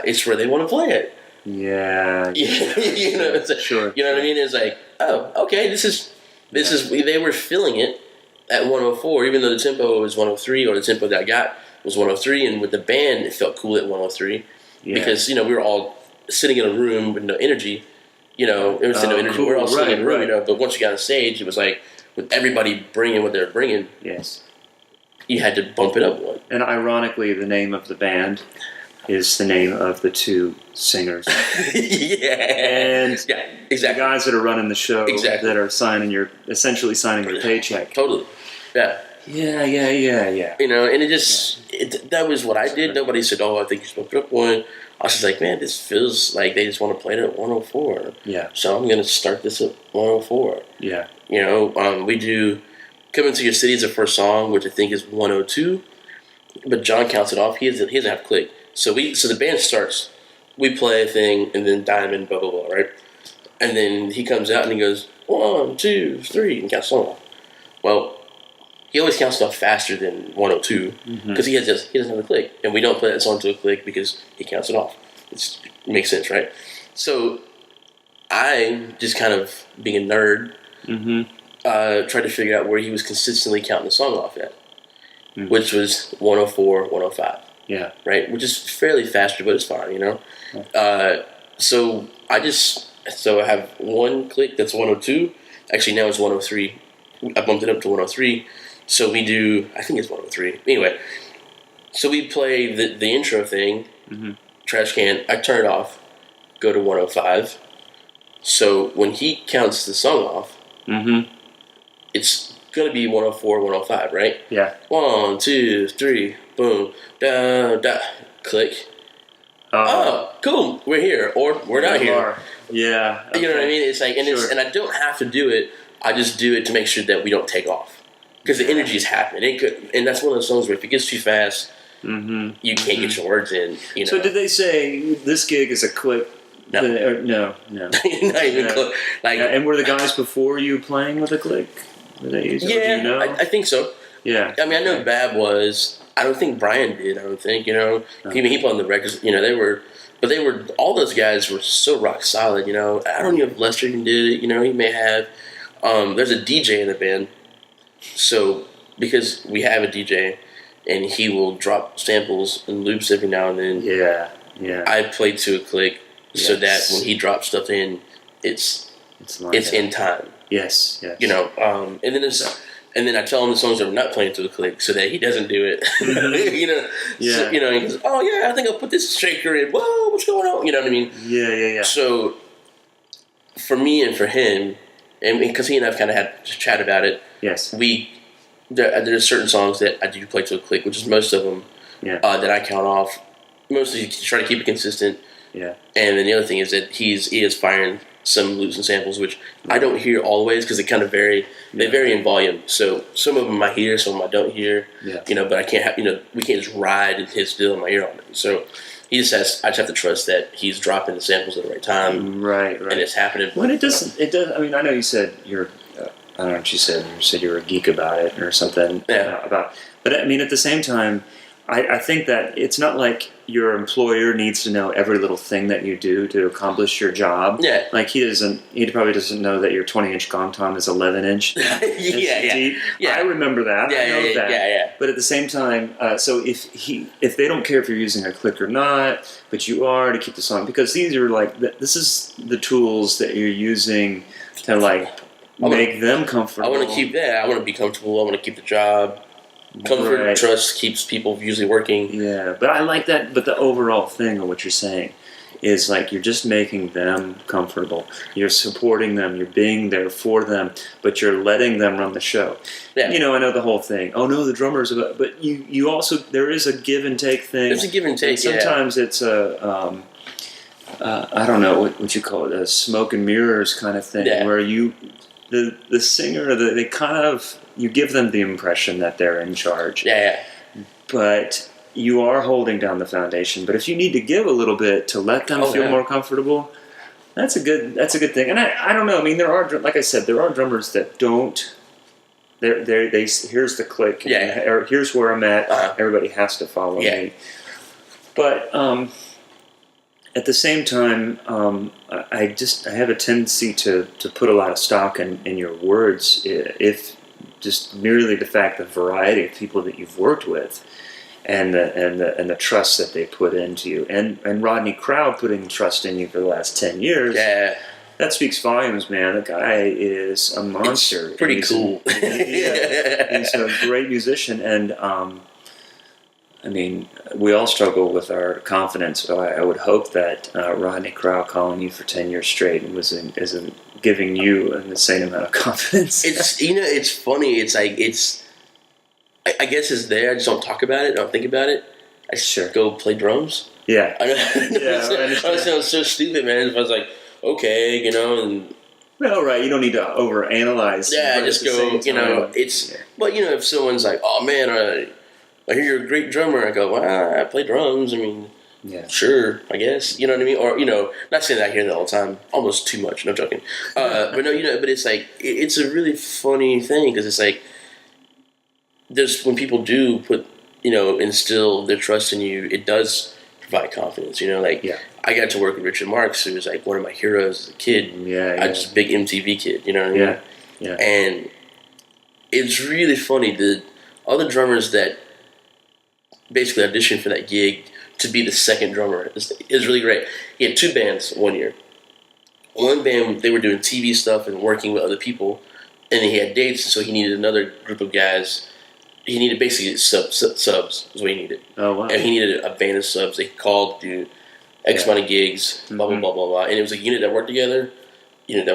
It's where they want to play it. Yeah. Sure. You know what I mean? It's like, oh, okay, this is they were feeling it at 104, even though the tempo was 103, or the tempo that I got was 103, and with the band it felt cool at 103 because we were all sitting in a room with no energy. It was no energy. Cool. We were all sitting in a room, but once you got on stage, it was like with everybody bringing what they were bringing. Yes. You had to bump it up one. And ironically, the name of the band is the name of the two singers. And exactly. The guys that are running the show that are essentially signing your paycheck. Totally. Yeah. Yeah. And it just, that was what I did. Nobody said, I think you should put up one. I was just like, man, this feels like they just want to play it at 104. Yeah. So I'm going to start this at 104. Yeah. We do Coming to Your City is the first song, which I think is 102. But John counts it off. He doesn't have click. So the band starts, we play a thing, and then Diamond, blah, blah, blah, right? And then he comes out and he goes, 1, 2, 3, and counts off. Well, he always counts off faster than 102 because he doesn't have a click. And we don't play that song to a click because he counts it off. It makes sense, right? So I, just kind of being a nerd, tried to figure out where he was consistently counting the song off at, which was 104, 105. Yeah. Right? Which is fairly faster, but it's fine, So I just So I have one click that's 102. Actually, now it's 103. I bumped it up to 103. So we do, I think it's 103. Anyway, so we play the intro thing, trash can. I turn it off, go to 105. So when he counts the song off, it's going to be 104, 105, right? Yeah. 1, 2, 3, boom, da, da, click. Oh, cool, we're here, or we're not here. Yeah. Okay. You know what I mean? It's like, and and I don't have to do it. I just do it to make sure that we don't take off, because the energy is happening. And that's one of those songs where if it gets too fast, you can't get your words in. You know? So did they say this gig is a click? No, no. Not even close. Like, and were the guys before you playing with a click? Were they using? Yeah, do you know? I think so. Yeah. I mean, I know Bab was. I don't think Brian did. I don't think, he played on the records. You know, they were all those guys were so rock solid. You know, I don't know if Lester even did it. You know, he may have. There's a DJ in the band, so because we have a DJ, and he will drop samples and loops every now and then. Yeah. I play to a click, so that when he drops stuff in, it's in time. Yes. You know, and then I tell him the songs that we're not playing to the click, so that he doesn't do it. You know, so, he goes, "Oh yeah, I think I'll put this shaker in. Whoa, what's going on?" You know what I mean? Yeah. So for me and for him, and because he and I've kind of had to chat about it. Yes. There's certain songs that I do play to a click, which is most of them. Yeah. That I count off. Mostly try to keep it consistent. Yeah. And then the other thing is that he is firing some loops and samples, which I don't hear always because they kind of vary. They vary in volume. So some of them I hear, some of them I don't hear. Yeah. You know, but I can't have, we can't just ride his still in my ear on it. So I just have to trust that he's dropping the samples at the right time. Right. And it's happening. When it does. I mean, I know you said you're. I don't know what you said. You said you're a geek about it or something. Yeah. But I mean, at the same time, I think that it's not like your employer needs to know every little thing that you do to accomplish your job. Yeah. Like he probably doesn't know that your 20-inch gong tom is 11-inch. Yeah. I remember that. I know that. Yeah. But at the same time, so if they don't care if you're using a click or not, but you are to keep the song, because these are like, this is the tools that you're using to like make them comfortable. I want to keep that. I want to be comfortable. I want to keep the job. Comfort and trust keeps people usually working. Yeah, but I like that. But the overall thing of what you're saying is like you're just making them comfortable. You're supporting them. You're being there for them, but you're letting them run the show. Yeah. I know the whole thing. Oh no, the drummer's about. But you also, there is a give and take thing. There's a give and take. And sometimes it's a I don't know what you call it, a smoke and mirrors kind of thing, where the singer, they kind of, you give them the impression that they're in charge. Yeah. But you are holding down the foundation. But if you need to give a little bit to let them feel more comfortable, that's a good thing. And I don't know. I mean, there are, like I said, there are drummers that don't. They here's the click. Yeah. Or here's where I'm at. Everybody has to follow me. But at the same time, I have a tendency to put a lot of stock in your words, if just merely the fact the variety of people that you've worked with, and the trust that they put into you, and Rodney Crowell putting trust in you for the last 10 years. Yeah. That speaks volumes, man. The guy is a monster. It's pretty cool. He's a great musician, and I mean, we all struggle with our confidence, so I would hope that Rodney Crowell calling you for 10 years straight isn't giving you an insane amount of confidence. It's funny. It's like, I guess it's there. I just don't talk about it. I don't think about it. I just go play drums. Yeah. I sound so stupid, man. If I was like, okay, and... No, right. You don't need to overanalyze. Yeah, I just go, it's... But, if someone's like, oh, man, I hear you're a great drummer. I go, well, I play drums. I mean, sure, I guess. You know what I mean? Or, not saying that I hear that all the time. Almost too much. No, joking. But no, but it's like, it's a really funny thing because it's like, when people do put, instill their trust in you, it does provide confidence. I got to work with Richard Marx, who was like one of my heroes as a kid. I was just a big MTV kid, you know what I mean? Yeah. And it's really funny. The other drummers that basically auditioned for that gig to be the second drummer is really great. He had 2 bands one year. one band, they were doing TV stuff and working with other people, and he had dates, so he needed another group of guys. He needed basically subs is what he needed. Oh, wow. And he needed a band of subs. They called, do X amount of gigs, blah, blah, blah, blah, blah. And it was a unit that worked together. And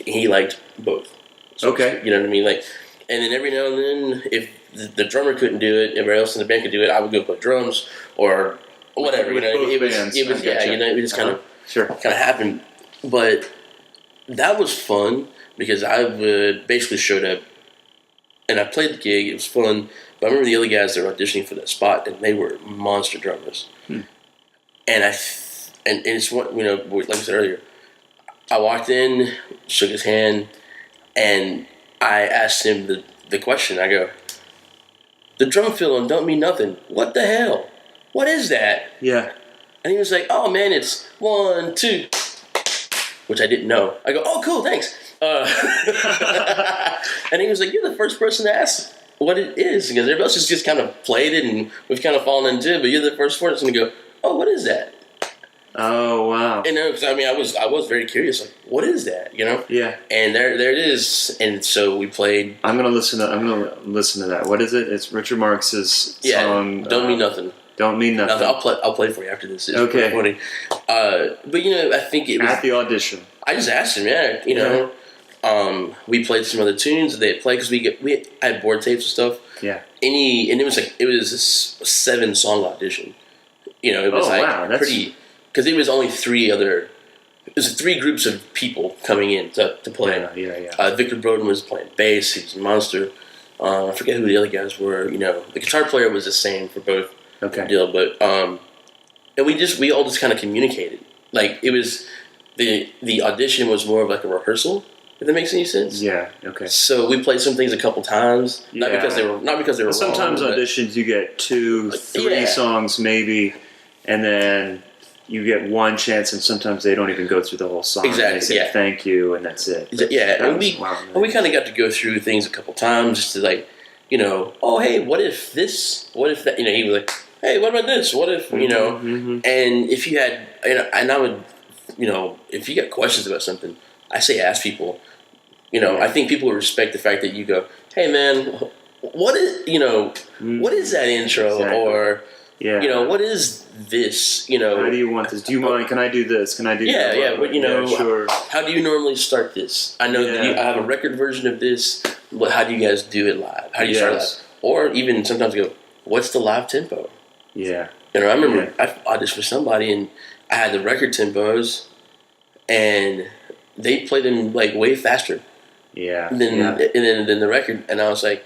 he liked both. So okay. You know what I mean? Like, and then every now and then, if the drummer couldn't do it, everybody else in the band could do it, I would go play drums or whatever. With it was it just kind of happened. But that was fun because I would basically showed up and I played the gig. It was fun. But I remember the other guys that were auditioning for that spot, and they were monster drummers. And and it's what, like I said earlier, I walked in, shook his hand, and I asked him the question. I go, the drum fill don't mean nothing. What the hell? What is that? Yeah. And he was like, oh man, it's 1, 2, which I didn't know. I go, oh cool, thanks. And he was like, you're the first person to ask what it is, because everybody else just kind of played it and we've kind of fallen into it, but you're the first person to go, oh, what is that? Oh wow! And because I was very curious, like, what is that? Yeah. And there it is. And so we played. I'm gonna listen to that. What is it? It's Richard Marx's song. Don't mean nothing. Don't mean nothing. I'll play for you after this. It's okay. Funny. But I think it was at the audition. I just asked him. Yeah. We played some other tunes that they had played because we had board tapes and stuff. Yeah. And it was a 7-song audition. It was that's pretty. Because it was only 3 groups of people coming in to play. Yeah. Victor Broden was playing bass. He was a monster. I forget who the other guys were. The guitar player was the same for both. Okay. Deal, but and we all just kind of communicated. Like it was the audition was more of like a rehearsal. If that makes any sense. Yeah. Okay. So we played some things a couple times, not because they were sometimes wrong, auditions you get 2, 3 songs maybe, and then you get one chance, and sometimes they don't even go through the whole song. Exactly. They say thank you, and that's it. And we kind of got to go through things a couple times just to like, oh hey, what if this? What if that? He was like, hey, what about this? What if And if you had, and I would, if you got questions about something, I say ask people. I think people would respect the fact that you go, hey man, what is that intro? Exactly. Or yeah. What is this? How do you want this? Do you mind? Can I do this? Can I do that? Yeah, but sure. How do you normally start this? I know that I have a record version of this, but how do you guys do it live? How do you start live? Or even sometimes go, what's the live tempo? Yeah. I remember I auditioned for somebody and I had the record tempos and they played them like way faster. Yeah. Than the record, and I was like,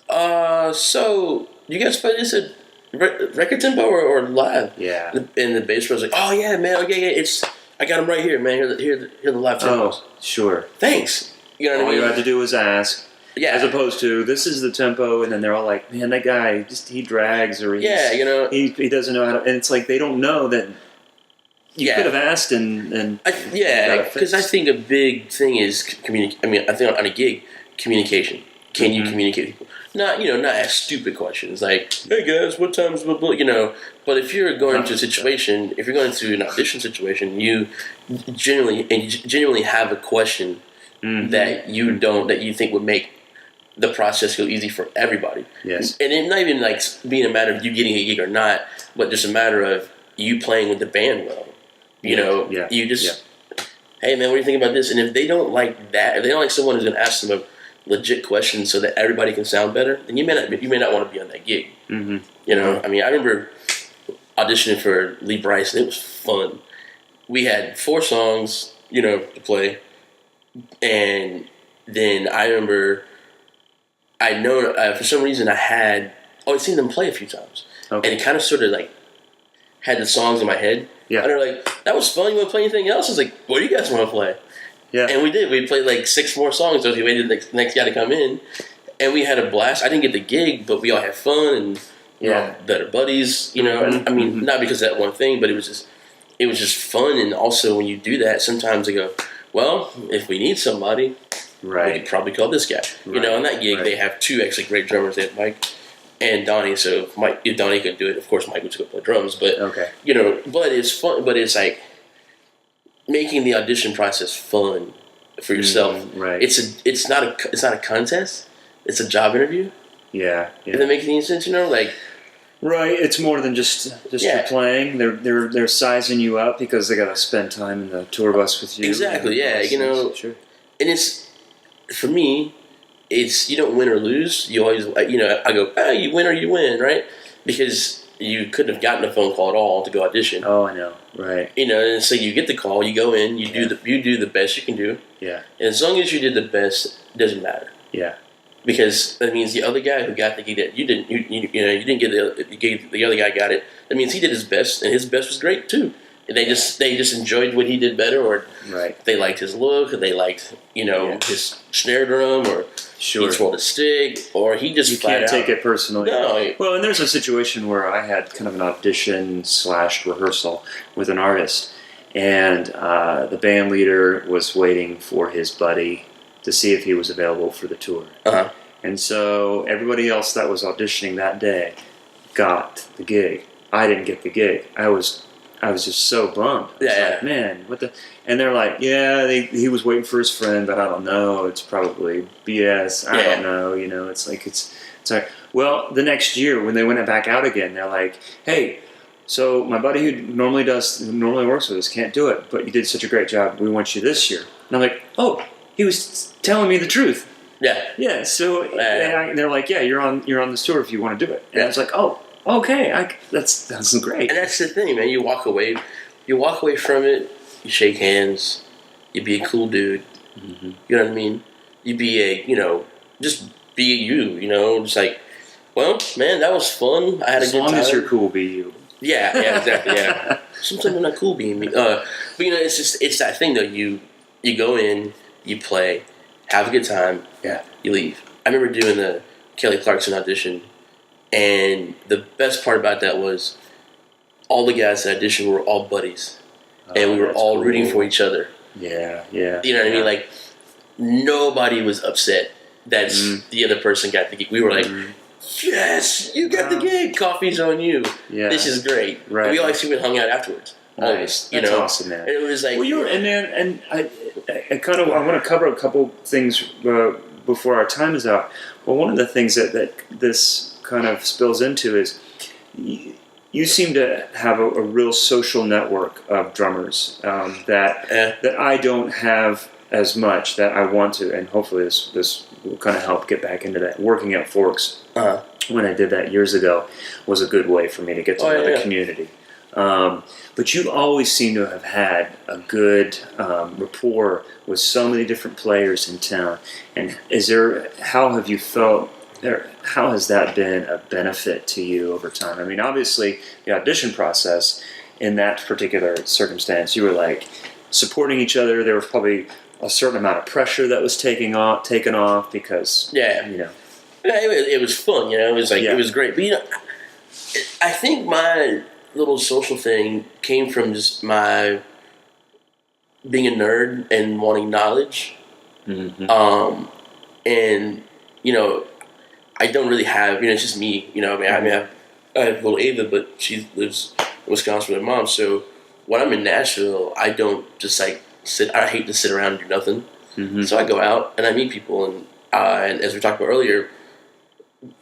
so you guys play this at record tempo or live? Yeah. And the bass player was like, oh yeah, man, okay, I got them right here, man. Here the live tempos. Oh, sure. Thanks. You know what I mean? All you had to do was ask. Yeah. As opposed to, this is the tempo, and then they're all like, man, that guy, he drags, or he doesn't know how to, and it's like they don't know that you could have asked because I think a big thing is communication. I mean, I think on a gig, communication. Can you communicate with people? Not ask stupid questions like, hey guys, what time's but if you're going to a situation, if you're going to an audition situation, you genuinely have a question that you think would make the process go easy for everybody. Yes. And it's not even like being a matter of you getting a gig or not, but just a matter of you playing with the band well. You just, hey man, what do you think about this? And if they don't like that, if they don't like someone who's going to ask them a legit question so that everybody can sound better, then you may not want to be on that gig. I mean, I remember auditioning for Lee Bryce, and it was fun. We had 4 songs, to play, and then I remember for some reason I'd seen them play a few times, and it kind of sort of like had the songs in my head. Yeah. And they're like, that was fun. You want to play anything else? I was like, what do you guys want to play? Yeah. And we did. We played like 6 more songs. So we waited the next guy to come in. And we had a blast. I didn't get the gig, but we all had fun and we're all better buddies, And, I mean, not because of that one thing, but it was just fun. And also when you do that, sometimes they go, well, if we need somebody, we could probably call this guy. On that gig, they have 2 actually great drummers. They have Mike and Donnie, so if Donnie could do it, of course Mike would just go play drums. But but it's fun. But it's like making the audition process fun for yourself. Right. It's not a contest. It's a job interview. Yeah. If that makes any sense, like. Right. It's more than just for playing. They're sizing you up because they got to spend time in the tour bus with you. Exactly. Yeah. Sure. And it's for me. It's you don't win or lose. You always I go you win or you win, right? Because you couldn't have gotten a phone call at all to go audition. Oh, I know. Right. And so you get the call, you go in, you do the best you can do. Yeah. And as long as you did the best, it doesn't matter. Yeah. Because that means the other guy who got the gig that you didn't get the other guy got it. That means he did his best, and his best was great too. And they just enjoyed what he did better, or they liked his look, or they liked his snare drum, or he twirled a stick, or he just you can't take it personally. No. Well, and there's a situation where I had kind of an audition / rehearsal with an artist, and the band leader was waiting for his buddy to see if he was available for the tour. Uh-huh. And so everybody else that was auditioning that day got the gig. I didn't get the gig. I was just so bummed. Like, man, what the... And they're like, he was waiting for his friend, but I don't know. It's probably BS. I don't know. It's like, well, the next year when they went back out again, they're like, hey, so my buddy who normally works with us can't do it, but you did such a great job. We want you this year. And I'm like, oh, he was telling me the truth. Yeah. Yeah. So they're like, you're on this tour if you want to do it. And I was like, oh, okay, that's great. And that's the thing, man. You walk away from it. You shake hands. You be a cool dude. Mm-hmm. You know what I mean? You be just be you. Just like, well, man, that was fun. I had a good time. As long as you're cool, be you. Yeah, exactly. Yeah. Sometimes I'm not cool being me. But it's that thing though. You go in, you play, have a good time. Yeah. You leave. I remember doing the Kelly Clarkson audition. And the best part about that was all the guys that auditioned were all buddies. And we were all rooting for each other. Yeah. You know what I mean? Like, nobody was upset that the other person got the gig. We were like, yes, you got the gig. Coffee's on you. Yeah. This is great. Right. And we always hung out afterwards. Nice. That's awesome, man. And it was like... Well, I want to cover a couple things before our time is out. Well, one of the things that this kind of spills into is you seem to have a real social network of drummers that I don't have as much that I want to, and hopefully this will kind of help get back into that. Working at Forks when I did that years ago was a good way for me to get to know the community. But you always seem to have had a good rapport with so many different players in town. And how have you felt? How has that been a benefit to you over time? I mean, obviously, the audition process in that particular circumstance, you were like supporting each other. There was probably a certain amount of pressure that was taken off because it was fun. It was like it was great. But I think my little social thing came from just my being a nerd and wanting knowledge. Mm-hmm. And I don't really have, it's just me, I have little Ava, but she lives in Wisconsin with her mom. So when I'm in Nashville, I don't just like sit. I hate to sit around and do nothing. Mm-hmm. So I go out and I meet people, and as we talked about earlier,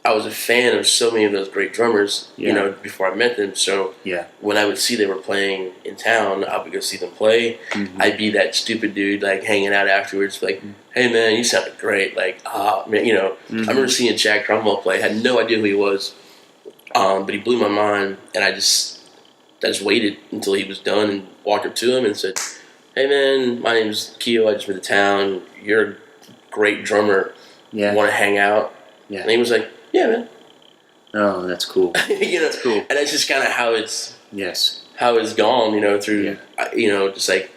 I was a fan of so many of those great drummers, before I met them. So when I would see they were playing in town, I would go see them play. Mm-hmm. I'd be that stupid dude, like, hanging out afterwards, like, hey, man, you sounded great. Like, man, I remember seeing Chad Cromwell play. I had no idea who he was, but he blew my mind, and I just waited until he was done and walked up to him and said, hey, man, my name's Keio. I just moved to town. You're a great drummer. Yeah. Want to hang out? Yeah. And he was like, yeah, man. Oh, that's cool. That's cool. And that's just kind of how it's gone, through, just like,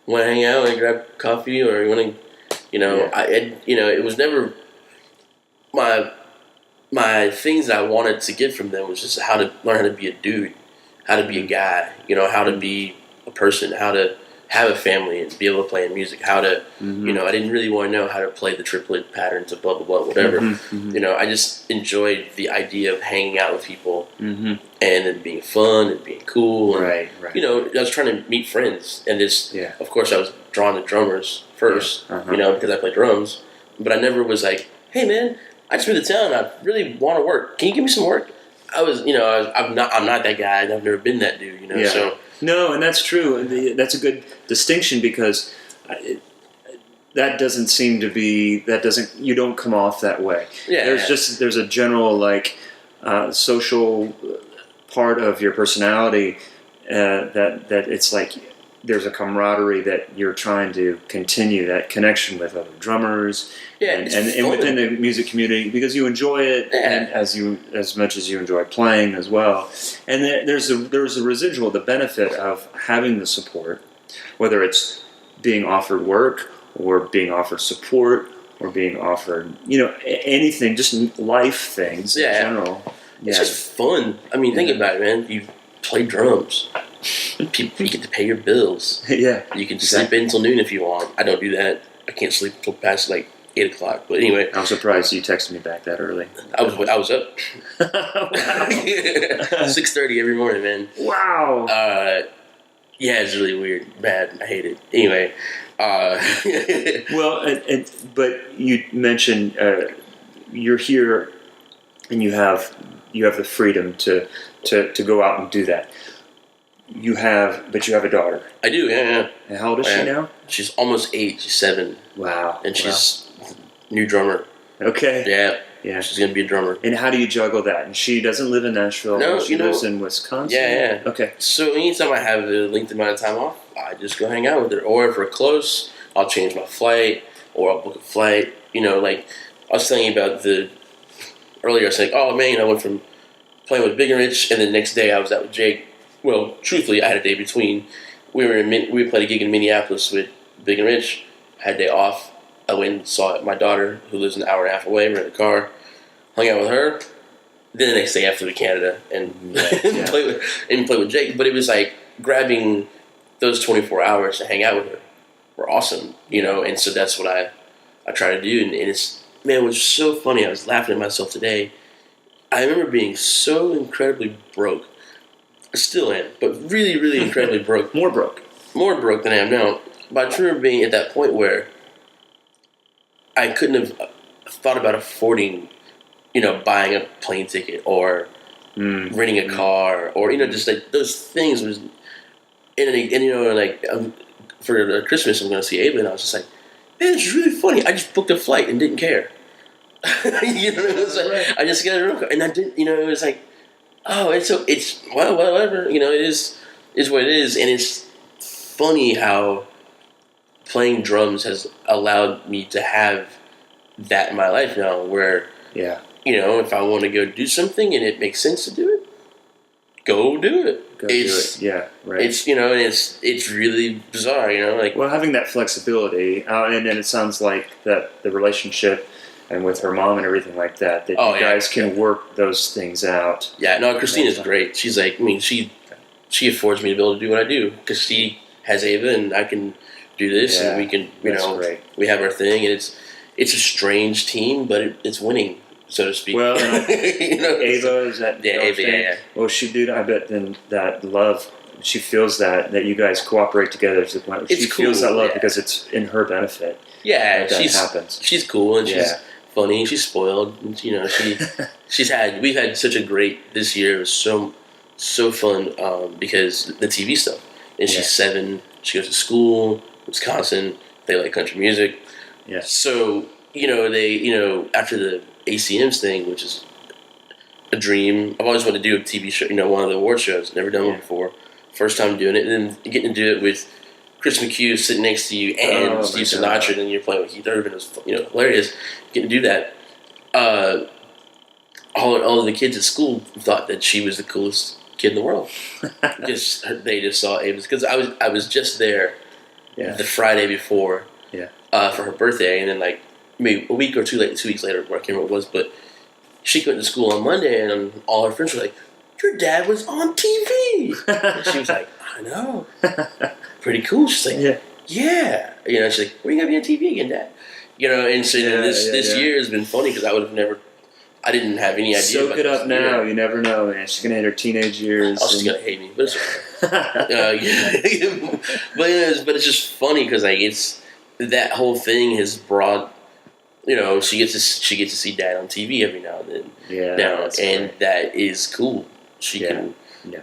want to hang out and grab coffee, or you want to, it was never my things that I wanted to get from them was just learn how to be a dude, how to be a guy, how to be a person, how to have a family and be able to play in music, how to, I didn't really want to know how to play the triplet patterns of blah, blah, blah, whatever. I just enjoyed the idea of hanging out with people and it being fun and being cool. And, right. I was trying to meet friends. And of course, I was drawn to drummers first, because I play drums. But I never was like, hey, man, I just moved to town. I really want to work. Can you give me some work? I'm not that guy. I've never been that dude, so... No, and that's true. That's a good distinction because that doesn't seem to be you don't come off that way. Yeah. There's a general social part of your personality that it's like there's a camaraderie that you're trying to continue, that connection with other drummers and within the music community because you enjoy it and as much as you enjoy playing as well. And there's a residual, the benefit of having the support, whether it's being offered work or being offered support or being offered, anything, just life things in general. It's just fun. I mean, think about it, man. You play drums. You get to pay your bills. Yeah. You can sleep in until noon if you want. I don't do that. I can't sleep until past 8 o'clock. But anyway, I'm surprised you texted me back that early. I was up. 6:30 every morning, man. Wow. Yeah, it's really weird. Bad. I hate it. Anyway. Well, but you mentioned you're here and you have the freedom to go out and do that. But you have a daughter. I do, yeah. And how old is she now? She's almost 8. She's 7. Wow. And she's new drummer. Okay. Yeah. She's going to be a drummer. And how do you juggle that? And she doesn't live in Nashville. No, she lives in Wisconsin. Yeah. Okay. So anytime I have a linked amount of time off, I just go hang out with her. Or if we're close, I'll change my flight or I'll book a flight. I was telling you about earlier I was like, oh man, I went from playing with Big and Rich and the next day I was out with Jake. Well, truthfully, I had a day between. We played a gig in Minneapolis with Big and Rich. Had a day off. I went and saw my daughter, who lives an hour and a half away. Rented a car, hung out with her. Then the next day, I flew to Canada and play with Jake. But it was like grabbing those 24 hours to hang out with her were awesome, And so that's what I try to do. And it was so funny. I was laughing at myself today. I remember being so incredibly broke. I still am, but really, really incredibly broke. More broke than I am now. But I remember being at that point where I couldn't have thought about affording, buying a plane ticket or renting a car or, just like those things was, for Christmas I'm going to see Ava and I was just like, man, it's really funny. I just booked a flight and didn't care. It was like, I just got a room car and I didn't, it was like, oh, it's whatever. It is what it is, and it's funny how playing drums has allowed me to have that in my life now. Where if I want to go do something and it makes sense to do it, go do it. Do it. Yeah, right. It's it's really bizarre. Well, having that flexibility, and then it sounds like that the relationship. And with her mom and everything like that, you guys can work those things out. Yeah, no, Christina's great. She's like, she affords me to be able to do what I do because she has Ava and I can do this and we can, we have our thing and it's a strange team, but it's winning, so to speak. Well, Ava is that? Yeah, Ava. Yeah. Well, I bet then that love. She feels that you guys cooperate together. She feels that love because it's in her benefit. Yeah, happens. She's cool and she's funny. She's spoiled. And, we've had such a great this year. It was so fun because the TV stuff. And she's 7. She goes to school, Wisconsin. They like country music. Yeah. So they after the ACMs thing, which is a dream. I've always wanted to do a TV show. One of the award shows. Never done one before. First time doing it, and then getting to do it with Chris McHugh sitting next to you and Steve Sinatra, and then you're playing with Keith Urban. It was hilarious. Getting to do that. All of the kids at school thought that she was the coolest kid in the world. They just saw Ava's because I was just there the Friday before for her birthday, and then maybe a week or 2 weeks later, I can't remember what it was, but she went to school on Monday, and all her friends were like, your dad was on TV. And she was like, I know. pretty cool. She's like, yeah. You know, she's like, when are you going to be on TV again, Dad? You know, and so this year has been funny because I didn't have any idea. Soak it up now. You never know, man. She's gonna hit her teenage years. Oh, she's gonna hate me, but it's okay. But it's just funny because like it's that whole thing has brought. You know, she gets to see Dad on TV every now and then. Yeah, and right. That is cool. She can,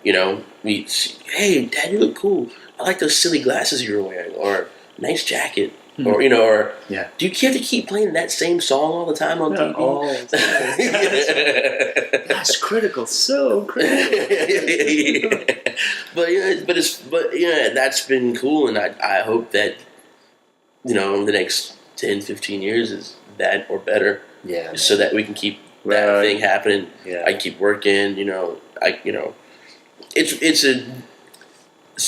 you know, hey, Dad, you look cool. I like those silly glasses you're wearing, or nice jacket. Or, you know, or do you have to keep playing that same song all the time on TV? All the time. That's critical, so critical. But that's been cool, and I hope that, you know, the next 10, 15 years is that or better. Yeah. So that we can keep that thing happening. Yeah. I keep working, it's a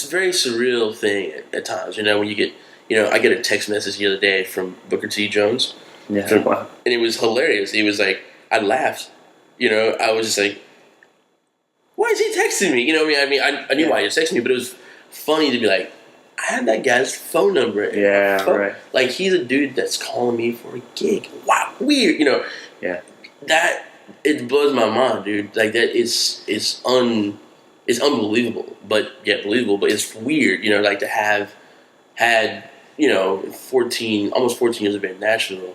very surreal thing at times, you know, when you get. You know, I get a text message the other day from Booker T. Jones. Yeah. And it was hilarious. He was like, I laughed. You know, I was just like, why is he texting me? You know, I knew why he was texting me, but it was funny to be like, I have that guy's phone number. Yeah, right. Like, he's a dude that's calling me for a gig. Wow, weird. You know, it blows my mind, dude. Like, that it's unbelievable, but yet believable, but it's weird, you know, like to have had, you know, almost 14 years of being national,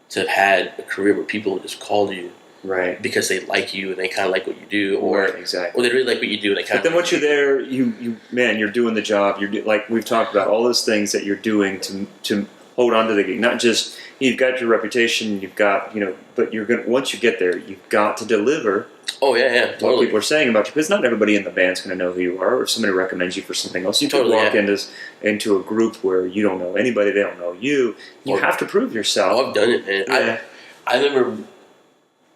to have had a career where people just called you, right, because they like you and they kind of like what you do, or exactly, or they really like what you do and they kind of. But then once you're there, you're doing the job. Like we've talked about all those things that you're doing to hold on to the gig. Not just you've got your reputation, you've got but once you get there, you've got to deliver. Oh yeah, totally. What people are saying about you, because not everybody in the band's going to know who you are, or if somebody recommends you for something else. You could walk into a group where you don't know anybody, they don't know you. You have to prove yourself. Oh, I've done it, man. Yeah. I remember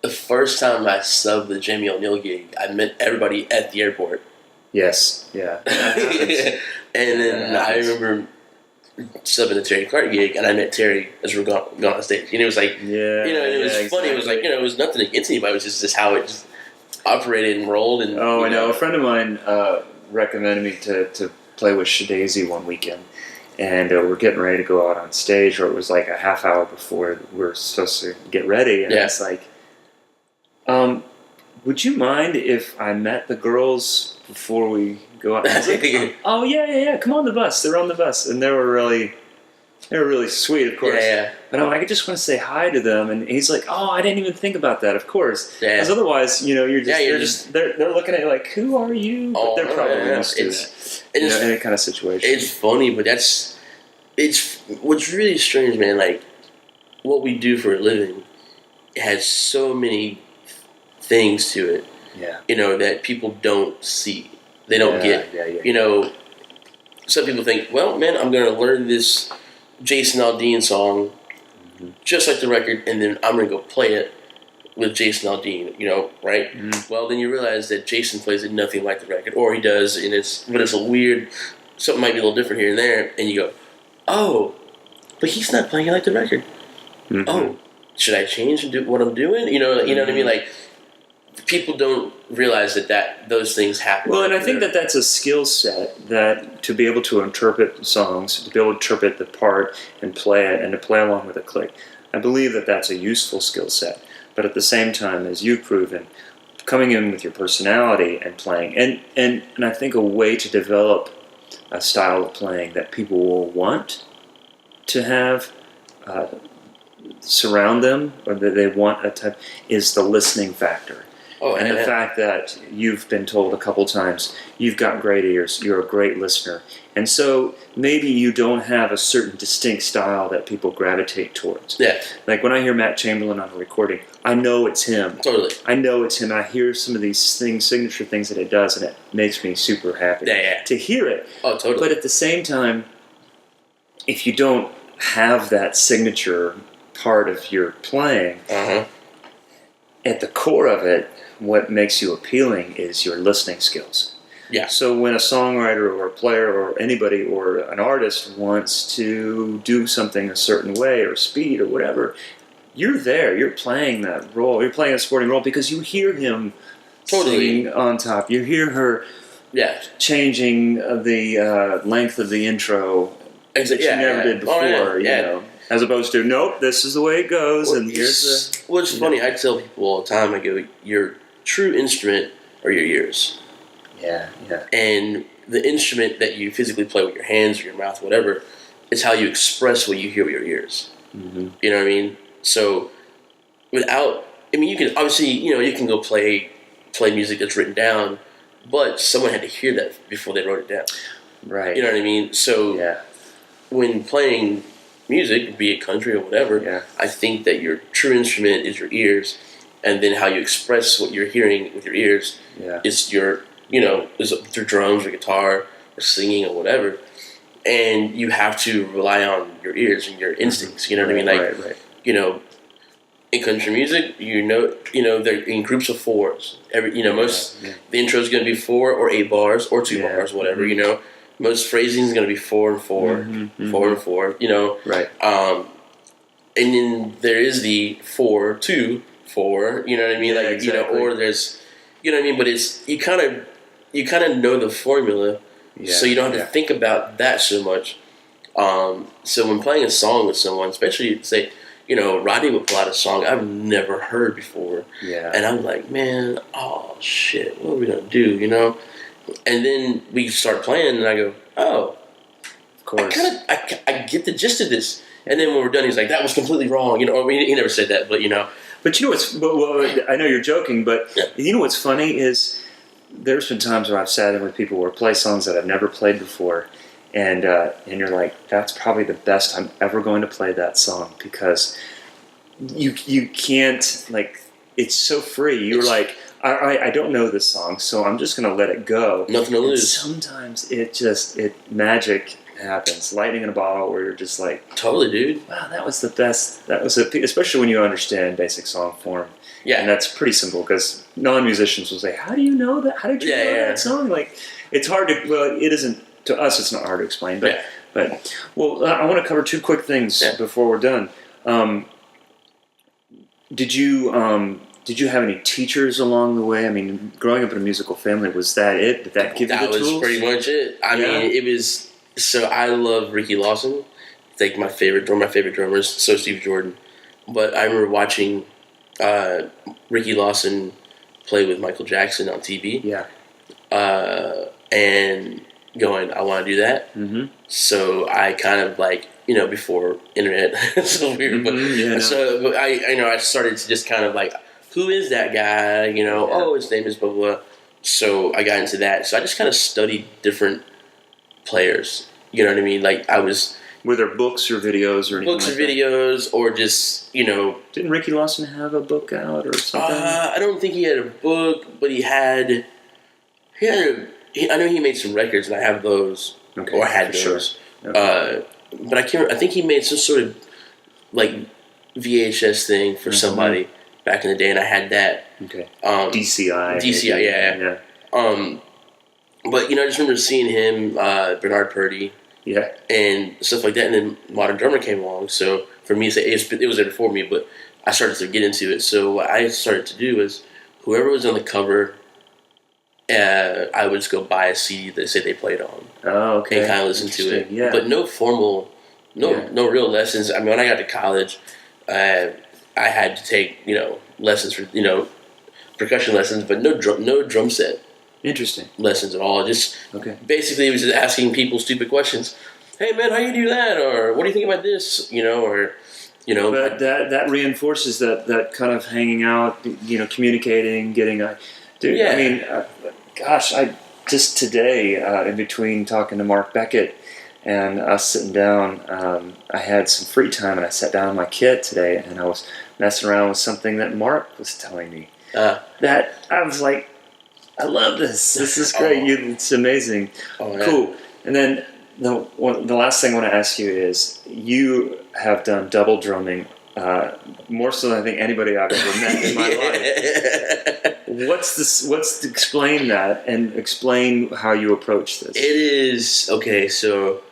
the first time I subbed the Jamie O'Neill gig, I met everybody at the airport. Yes, yeah. And then I remember subbing the Terry Clark gig, and I met Terry as we were going on stage. And it was like, and it was funny. Exactly. It was like, it was nothing against anybody. It was just how it just operated and rolled. And I know. A friend of mine recommended me to play with Shadazy one weekend, and we're getting ready to go out on stage, or it was like a half hour before we were supposed to get ready, and it's like, would you mind if I met the girls before we go out? I was like, oh yeah, come on the bus. They're on the bus, and they were really sweet, of course. Yeah. But I'm like, I just want to say hi to them, and he's like, oh, I didn't even think about that. Of course, because otherwise, they're looking at you like, who are you? But they're probably used to that. In that kind of situation. It's funny, but it's what's really strange, man. Like, what we do for a living has so many things to it, that people don't see. They don't get. Some people think, well, man, I'm going to learn this Jason Aldean song, just like the record, and then I'm going to go play it with Jason Aldean, right? Mm-hmm. Well, then you realize that Jason plays it nothing like the record, or he does, but it's a weird, something might be a little different here and there, and you go, oh, but he's not playing it like the record. Mm-hmm. Oh, should I change and do what I'm doing? You know what I mean? Like, people don't realize that those things happen. Well, and I think that's a skill set, that to be able to interpret songs, to be able to interpret the part and play it, and to play along with a click. I believe that's a useful skill set. But at the same time, as you've proven, coming in with your personality and playing, and I think a way to develop a style of playing that people will want to have surround them, or that they want a type, is the listening factor. Oh, and the fact that you've been told a couple times, you've got great ears, you're a great listener. And so maybe you don't have a certain distinct style that people gravitate towards. Yeah. Like when I hear Matt Chamberlain on a recording, I know it's him. Totally. I know it's him. I hear some of these things, signature things that it does, and it makes me super happy to hear it. Oh, totally. But at the same time, if you don't have that signature part of your playing, at the core of it, what makes you appealing is your listening skills. Yeah. So when a songwriter or a player or anybody or an artist wants to do something a certain way or speed or whatever, you're there. You're playing that role. You're playing a supporting role because you hear him singing on top. You hear her changing the length of the intro that you never did before. You know, as opposed to nope, this is the way it goes, and here's the. What's funny, I tell people all the time. I go, your true instrument are your ears. Yeah. And the instrument that you physically play with your hands or your mouth, whatever, is how you express what you hear with your ears. Mm-hmm. You know what I mean? So, you can obviously, you can go play music that's written down, but someone had to hear that before they wrote it down. Right. You know what I mean? So, when playing music, be it country or whatever, I think that your true instrument is your ears, and then how you express what you're hearing with your ears is your, is through drums or guitar or singing or whatever. And you have to rely on your ears and your instincts. You know what I mean? Like, in country music, they're in groups of fours. The intro is going to be 4 or 8 bars or 2 bars, whatever. Mm-hmm. Most phrasing is going to be 4 and 4, mm-hmm. 4 and 4. Right. And then there is the 4, 2, 4. You know what I mean? Exactly. Or there's, you know what I mean? But it's you kind of know the formula. Yeah, so you don't have to think about that so much. So when playing a song with someone, especially say, Rodney would pull out a song I've never heard before. Yeah. And I'm like, man, oh shit, what are we gonna do? And then we start playing, and I go, oh, of course, I get the gist of this. And then when we're done, he's like, that was completely wrong. He never said that, but But I know you're joking, but you know what's funny is, there's been times where I've sat in with people where play songs that I've never played before, and you're like, that's probably the best I'm ever going to play that song, because you can't, like, it's so free. You're like, I don't know this song, so I'm just going to let it go. Nothing to lose. Sometimes magic happens, lightning in a bottle, where you're just like, totally, dude. Wow, that was the best. Especially when you understand basic song form. Yeah, and that's pretty simple, because non-musicians will say, "How do you know that? How did you know that song?" Like, it's hard to. Well, it isn't to us. It's not hard to explain. But I want to cover 2 quick things before we're done. Did you have any teachers along the way? I mean, growing up in a musical family, was that it? Did that give you the tools? That was pretty much it. I mean, it was. So I love Rickey Lawson. It's like my favorite drummer is so Steve Jordan. But I remember watching Rickey Lawson play with Michael Jackson on TV. Yeah. And going, I want to do that. Mm-hmm. So I kind of before internet, it's so weird, but I started to just kind of like, who is that guy? Oh, his name is blah, blah, blah. So I got into that. So I just kind of studied different players. You know what I mean? Like, I was... Were there books or videos or anything? Books or videos, or just, Didn't Rickey Lawson have a book out or something? I don't think he had a book, but I know he made some records, and I have those. Okay, or I had those. Sure. Okay. But I think he made some sort of, like, VHS thing for somebody back in the day, and I had that. Okay. DCI, yeah. But, I just remember seeing him, Bernard Purdy, and stuff like that, and then Modern Drummer came along. So for me, it was there before me, but I started to get into it. So what I started to do is, whoever was on the cover, I would just go buy a CD that said they played on. Oh, okay. And kind of listen to it. Yeah. But no formal, no real lessons. I mean, when I got to college, I had to take, lessons for, percussion lessons, but no drum set. Interesting. Lessons at all. Just basically, it was just asking people stupid questions. Hey man, how you do that? Or what do you think about this? But that reinforces that kind of hanging out, communicating, getting a. Dude, yeah. I mean, I just today in between talking to Mark Beckett and us sitting down, I had some free time and I sat down with my kid today and I was messing around with something that Mark was telling me. That I was like, I love this. This is great. It's amazing. Cool. And then the last thing I want to ask you is, you have done double drumming more so than I think anybody I've ever met in my life. Explain that and explain how you approach this. It is okay. So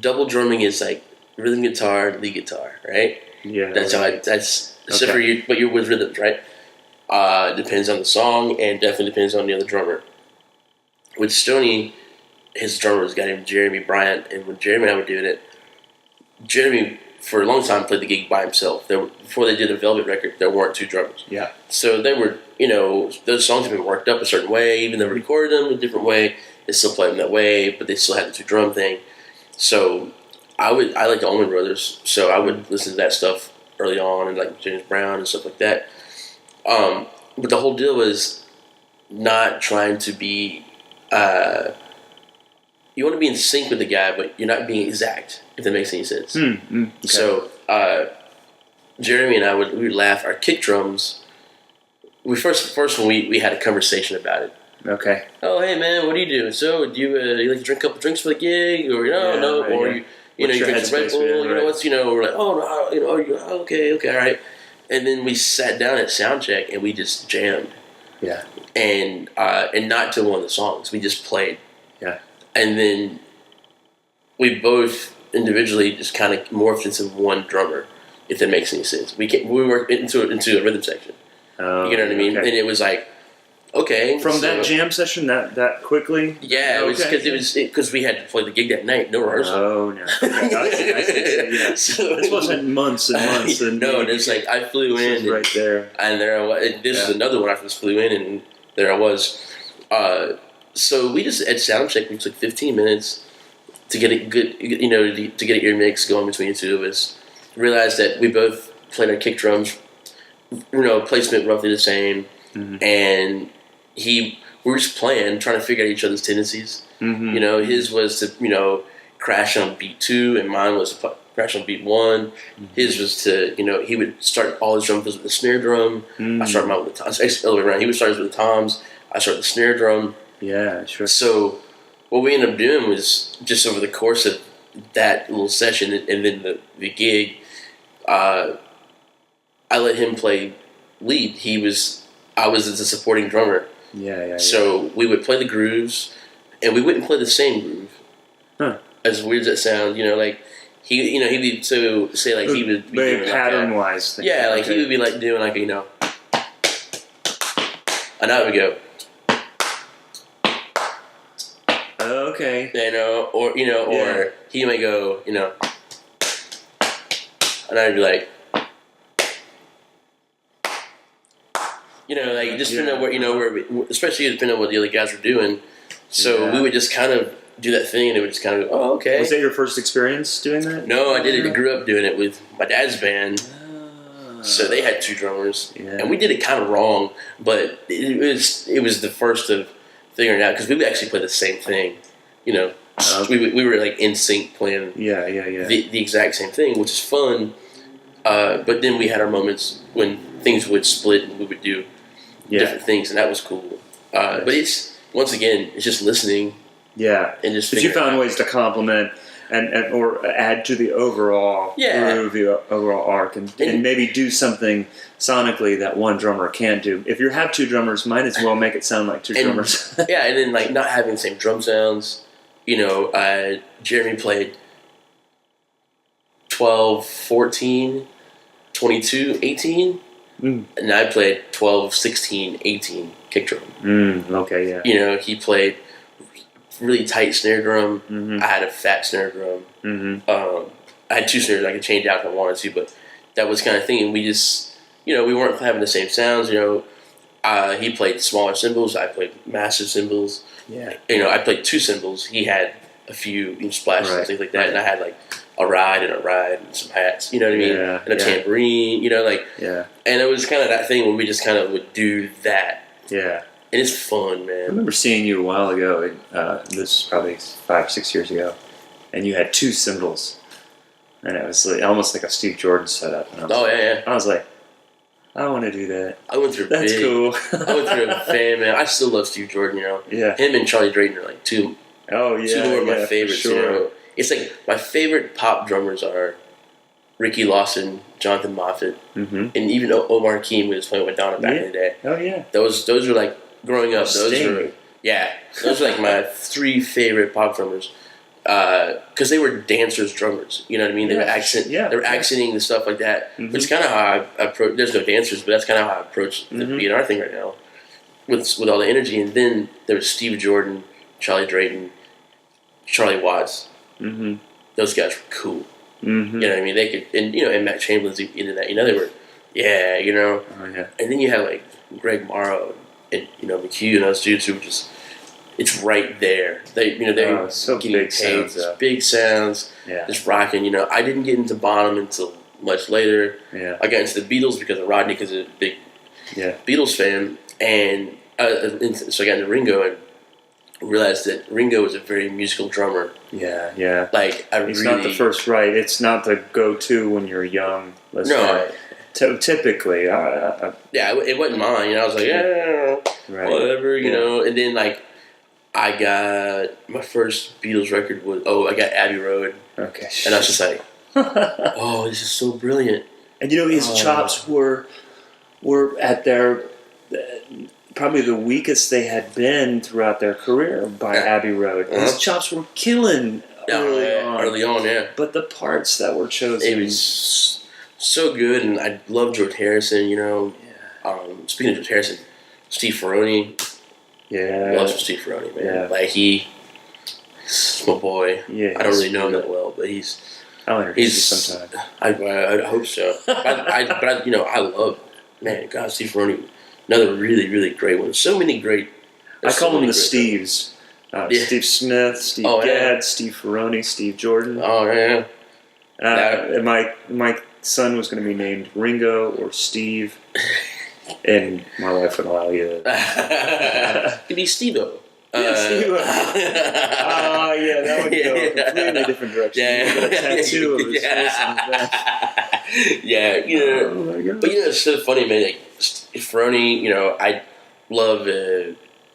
double drumming is like rhythm guitar, lead guitar, right? Yeah. That's how except for you, but you're with rhythms, right? Depends on the song and definitely depends on the other drummer. with Stoney, his drummer was a guy named Jeremy Bryant, and when Jeremy and I were doing it, Jeremy for a long time played the gig by himself. Before they did a Velvet record, there weren't two drummers. Yeah. So they were, those songs have been worked up a certain way, even though they recorded them a different way. They still played them that way, but they still had the two drum thing. So I like the Allman Brothers, so I would listen to that stuff early on, and like James Brown and stuff like that. But the whole deal was not trying to be. You want to be in sync with the guy, but you're not being exact. If that makes any sense. Okay. So Jeremy and I we would laugh. Our kick drums. We first when we had a conversation about it. Okay. Oh, hey man, what do you do? So do you like to drink a couple drinks for the gig, or no, right, or yeah. you drink some Red Bull? We're like, oh no, okay, all right. And then we sat down at soundcheck and we just jammed. Yeah. And not to one of the songs. We just played. Yeah. And then we both individually just kind of morphed into one drummer, if that makes any sense. We worked into a rhythm section. Oh, you know what I mean? Okay. And it was like, okay. From that jam session that quickly? Yeah, it was because we had to play the gig that night, no rehearsal. Oh, no. Okay. I see. Yeah. So, this wasn't months and months. And no, it's like I flew in. And, right there. And there I was. This is another one I just flew in, and there I was. So we just, at soundcheck, we took 15 minutes to get it good, to get an ear mix going between the two of us. Realized that we both played our kick drums, placement roughly the same, and we were just playing, trying to figure out each other's tendencies. Mm-hmm. His was to, crash on beat 2, and mine was to crash on beat 1. Mm-hmm. His was to, he would start all his drum fills with the snare drum. I started mine with the toms. Actually, the other way around. He would start with the toms. I started the snare drum. Yeah, sure. So what we ended up doing was just over the course of that little session and then the gig, I let him play lead. I was as a supporting drummer. Yeah. So we would play the grooves, and we wouldn't play the same groove. Huh. As weird as that sounds, like he would he would be very pattern wise. Yeah, like he would be like doing like and I would go. Okay. Or he might go, and I'd be like, just depending on where, especially depending on what the other guys were doing. So we would just kind of do that thing, and it would just kind of go, oh, okay. Was that your first experience doing that? No, I did it. I grew up doing it with my dad's band. So they had 2 drummers, and we did it kind of wrong, but it was the first of figuring it out, because we would actually play the same thing. We were like in sync playing the exact same thing, which is fun. But then we had our moments when things would split and we would do different things, and that was cool. But it's just listening. Yeah, and just. But you found ways to complement and or add to the overall groove, the overall arc, and maybe do something sonically that one drummer can't do. If you have 2 drummers, might as well make it sound like 2 drummers. And then like not having the same drum sounds. Jeremy played 12, 14, 22, 18, and I played 12, 16, 18 kick drum. Okay, yeah. He played really tight snare drum. I had a fat snare drum. I had 2 snares I could change out if I wanted to, but that was kind of thing. And we just, we weren't having the same sounds. He played smaller cymbals. I played massive cymbals. Yeah. I played 2 cymbals. He had a few splashes and things like that, and I had like a ride and some hats. You know what I mean? Yeah. And a tambourine. And it was kind of that thing where we just kind of would do that. Yeah. And it's fun, man. I remember seeing you a while ago. This is probably 5-6 years ago, and you had 2 cymbals, and it was almost like a Steve Jordan setup. And I was like, I want to do that. I went through. That's cool. I went through a fan, man. I still love Steve Jordan. Yeah. Him and Charlie Drayton are like 2. Oh yeah. 2 of my favorites. Sure. It's like my favorite pop drummers are Rickey Lawson, Jonathan Moffett, and even Omar Hakim, who was playing with Madonna back in the day. Oh yeah. Those were like growing up. Sting. Those were like my 3 favorite pop drummers. Because they were dancers, drummers. You know what I mean? They were accenting the stuff like that. Which is kind of how I approach. There's no dancers, but that's kind of how I approach the B&R thing right now, with all the energy. And then there was Steve Jordan, Charlie Drayton, Charlie Watts. Mm-hmm. Those guys were cool. Mm-hmm. You know what I mean? They could, and Matt Chamberlain's into that. They were, Oh, yeah. And then you have like Greg Morrow and McHugh and those dudes who were just, it's right there. They were so getting big paid, sounds, big sounds, just rocking. I didn't get into Bonham until much later. Yeah. I got into the Beatles because of Rodney, because of a big Beatles fan, and so I got into Ringo and realized that Ringo was a very musical drummer. Yeah, yeah. Like It's not the first right. It's not the go-to when you're young. Typically, it wasn't mine. I was like, whatever, And then like, I got my first Beatles record I got Abbey Road. Okay. And I was just like, oh, this is so brilliant. And his chops were at their probably the weakest they had been throughout their career by Abbey Road. His chops were killing early on, yeah. But the parts that were chosen, it was so good, and I love George Harrison. Speaking of George Harrison, Steve Ferroni. Yeah, I love Steve Ferroni, man. Yeah. Like he's my boy. Yeah, I don't really know him that well, but I'll introduce you sometime. I hope so. I love, man. God, Steve Ferroni, another really, really great one. So many great. I call them the Steves. Steve Smith, Steve Gadd, Steve Ferroni, Steve Jordan. Oh yeah. And my son was going to be named Ringo or Steve, and my wife would allow you. Could be Steve-O. Steve-O. That would go a completely different direction. Yeah. A tattoo of his face on his back. Yeah, Oh my God. But it's so funny, man. Like Ferroni, I love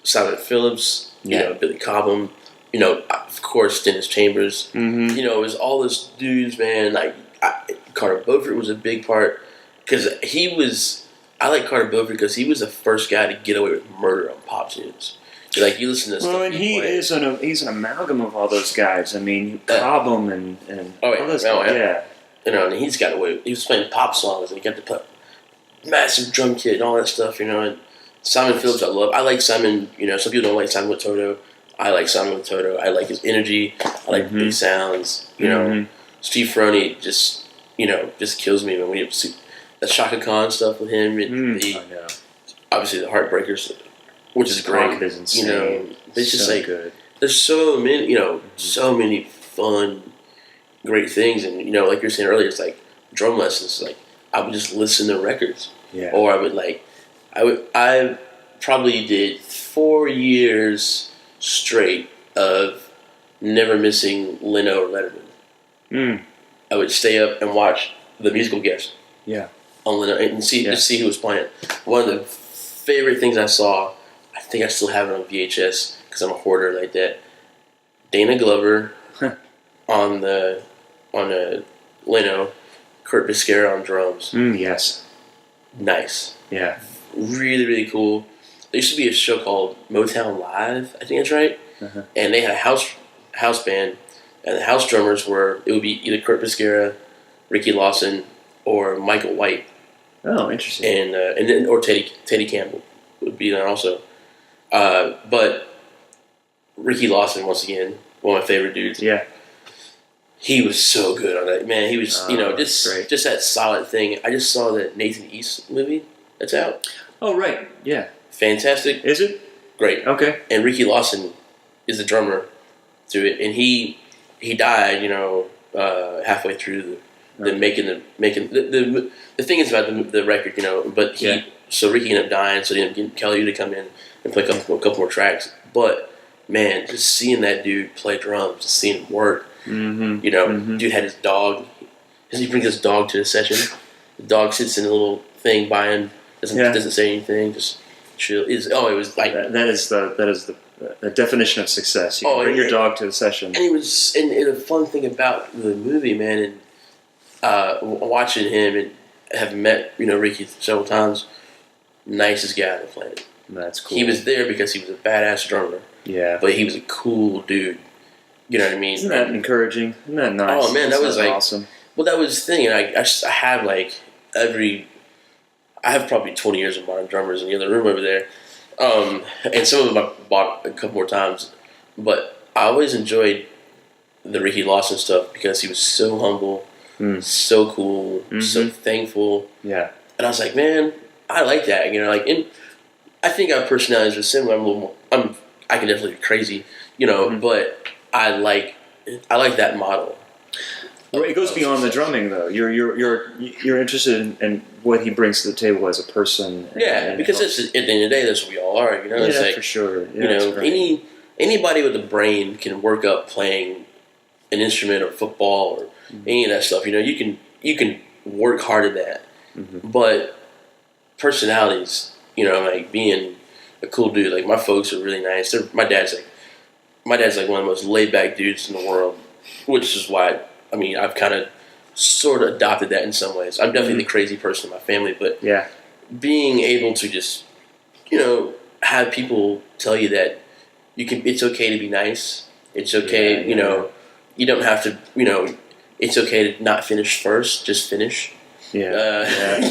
Simon Phillips. Billy Cobham. Of course, Dennis Chambers. Mm-hmm. It was all those dudes, man. Like Carter Beauford was a big part because I like Carter Beauford because he was the first guy to get away with murder on pop tunes. Like you listen to stuff. Well, and he's an amalgam of all those guys. I mean, Cobham and all those guys. Yeah. And he's got away. He was playing pop songs and he got to put massive drum kit and all that stuff. And Simon Phillips, I love. I like Simon. Some people don't like Simon with Toto. I like Simon with Toto. I like his energy. I like the big sounds. Steve Ferroni just kills me when we have the Shaka Khan stuff with him. I know. Obviously the Heartbreakers, which is great. Pocket is insane. It's just so like good. There's so many, so many fun, great things, and like you were saying earlier, it's like drum lessons. Like I would just listen to records, or I probably did 4 years straight of never missing Leno or Letterman. I would stay up and watch the musical guest. Yeah. On Leno and see who was playing. One of the favorite things I saw, I think I still have it on VHS because I'm a hoarder like that. Dana Glover on a Leno, Kurt Biscara on drums. Yes. Nice. Yeah. Really, really cool. There used to be a show called Motown Live, I think that's right. Uh-huh. And they had a house band, and the house drummers it would be either Kurt Biscara, Ricky Lawson, or Michael White. Oh, interesting. And then Teddy Campbell would be there also. But Ricky Lawson, once again, one of my favorite dudes. Yeah. He was so good on that. Man, he was, great. just that solid thing. I just saw that Nathan East movie that's out. Oh, right. Yeah. Fantastic. Is it? Great. Okay. And Ricky Lawson is the drummer to it. And he died, halfway through the making the thing is about the record, but so Ricky ended up dying, so they ended up getting Kelly to come in and play a couple more tracks. But man, just seeing that dude play drums, just seeing him work, dude had his dog. He brings his dog to the session. The dog sits in a little thing by him, doesn't say anything, just chill. It was like that is the definition of success. You can bring your dog to the session. And it was and the fun thing about the movie, man, and watching him and have met Ricky several times, nicest guy on the planet. That's cool. He was there because he was a badass drummer. Yeah, but he was a cool dude. You know what I mean? Isn't that encouraging? Isn't that nice? Oh man, that was awesome. Well, that was the thing, and I have I have probably 20 years of modern drummers in the other room over there, and some of them I bought a couple more times. But I always enjoyed the Rickey Lawson stuff because he was so humble, so cool, so thankful. Yeah. And I was like, man, I like that. You know, like, and I think our personalities are similar. I'm a little more, I can definitely be crazy, you know, but I like that model. Well, it goes beyond the drumming, though. You're interested in what he brings to the table as a person. And because at the end of the day, that's what we all are. You know, it's like, for sure. Yeah, you know, anybody with a brain can work up playing an instrument or football or any of that stuff. You know, you can work hard at that, but personalities, you know, like being a cool dude. Like my folks are really nice. My dad's like one of the most laid back dudes in the world, which is why. I mean, I've kind of sort of adopted that in some ways. I'm definitely the crazy person in my family, but being able to just, you know, have people tell you that it's okay to be nice. It's okay, you know, you don't have to, you know, it's okay to not finish first, just finish. Right.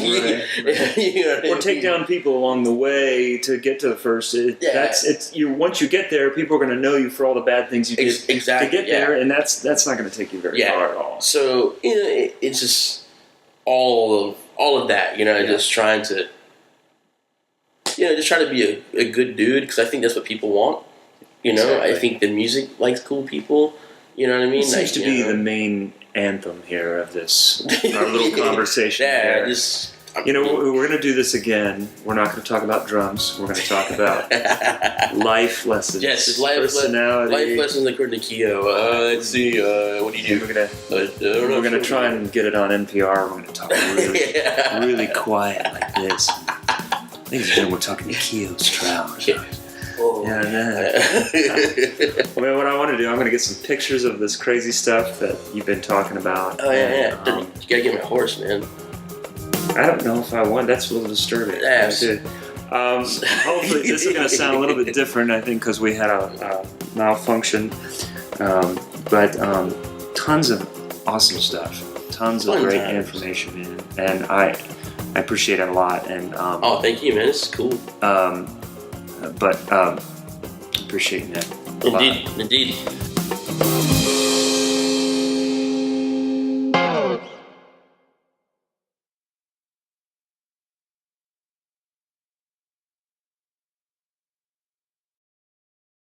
You know or take down people along the way to get to the first. Once you get there, people are going to know you for all the bad things you did to get there, and that's not going to take you very far at all. So you know, it's just all of that. You know, just trying to, you know, just try to be a good dude because I think that's what people want. You know, I think the music likes cool people. You know what I mean? It seems to be the main anthem here of this our little conversation. You know, we're going to do this again. We're not going to talk about drums. We're going to talk about life lessons. Yes, it's life lessons according to Keio. Let's see. What do you do? We're going to try and get it on NPR. We're going to talk really quiet like this. Ladies and gentlemen, we're talking to Keio Stroud. Well, what I want to do, I'm going to get some pictures of this crazy stuff that you've been talking about. Oh, you got to get my horse, man. I don't know if I want. That's a little disturbing. Yes. Hopefully, this is going to sound a little bit different, I think, because we had a malfunction. But tons of awesome stuff. Tons of great information, man. And I appreciate it a lot. And thank you, man. This is cool. But appreciating that. Indeed.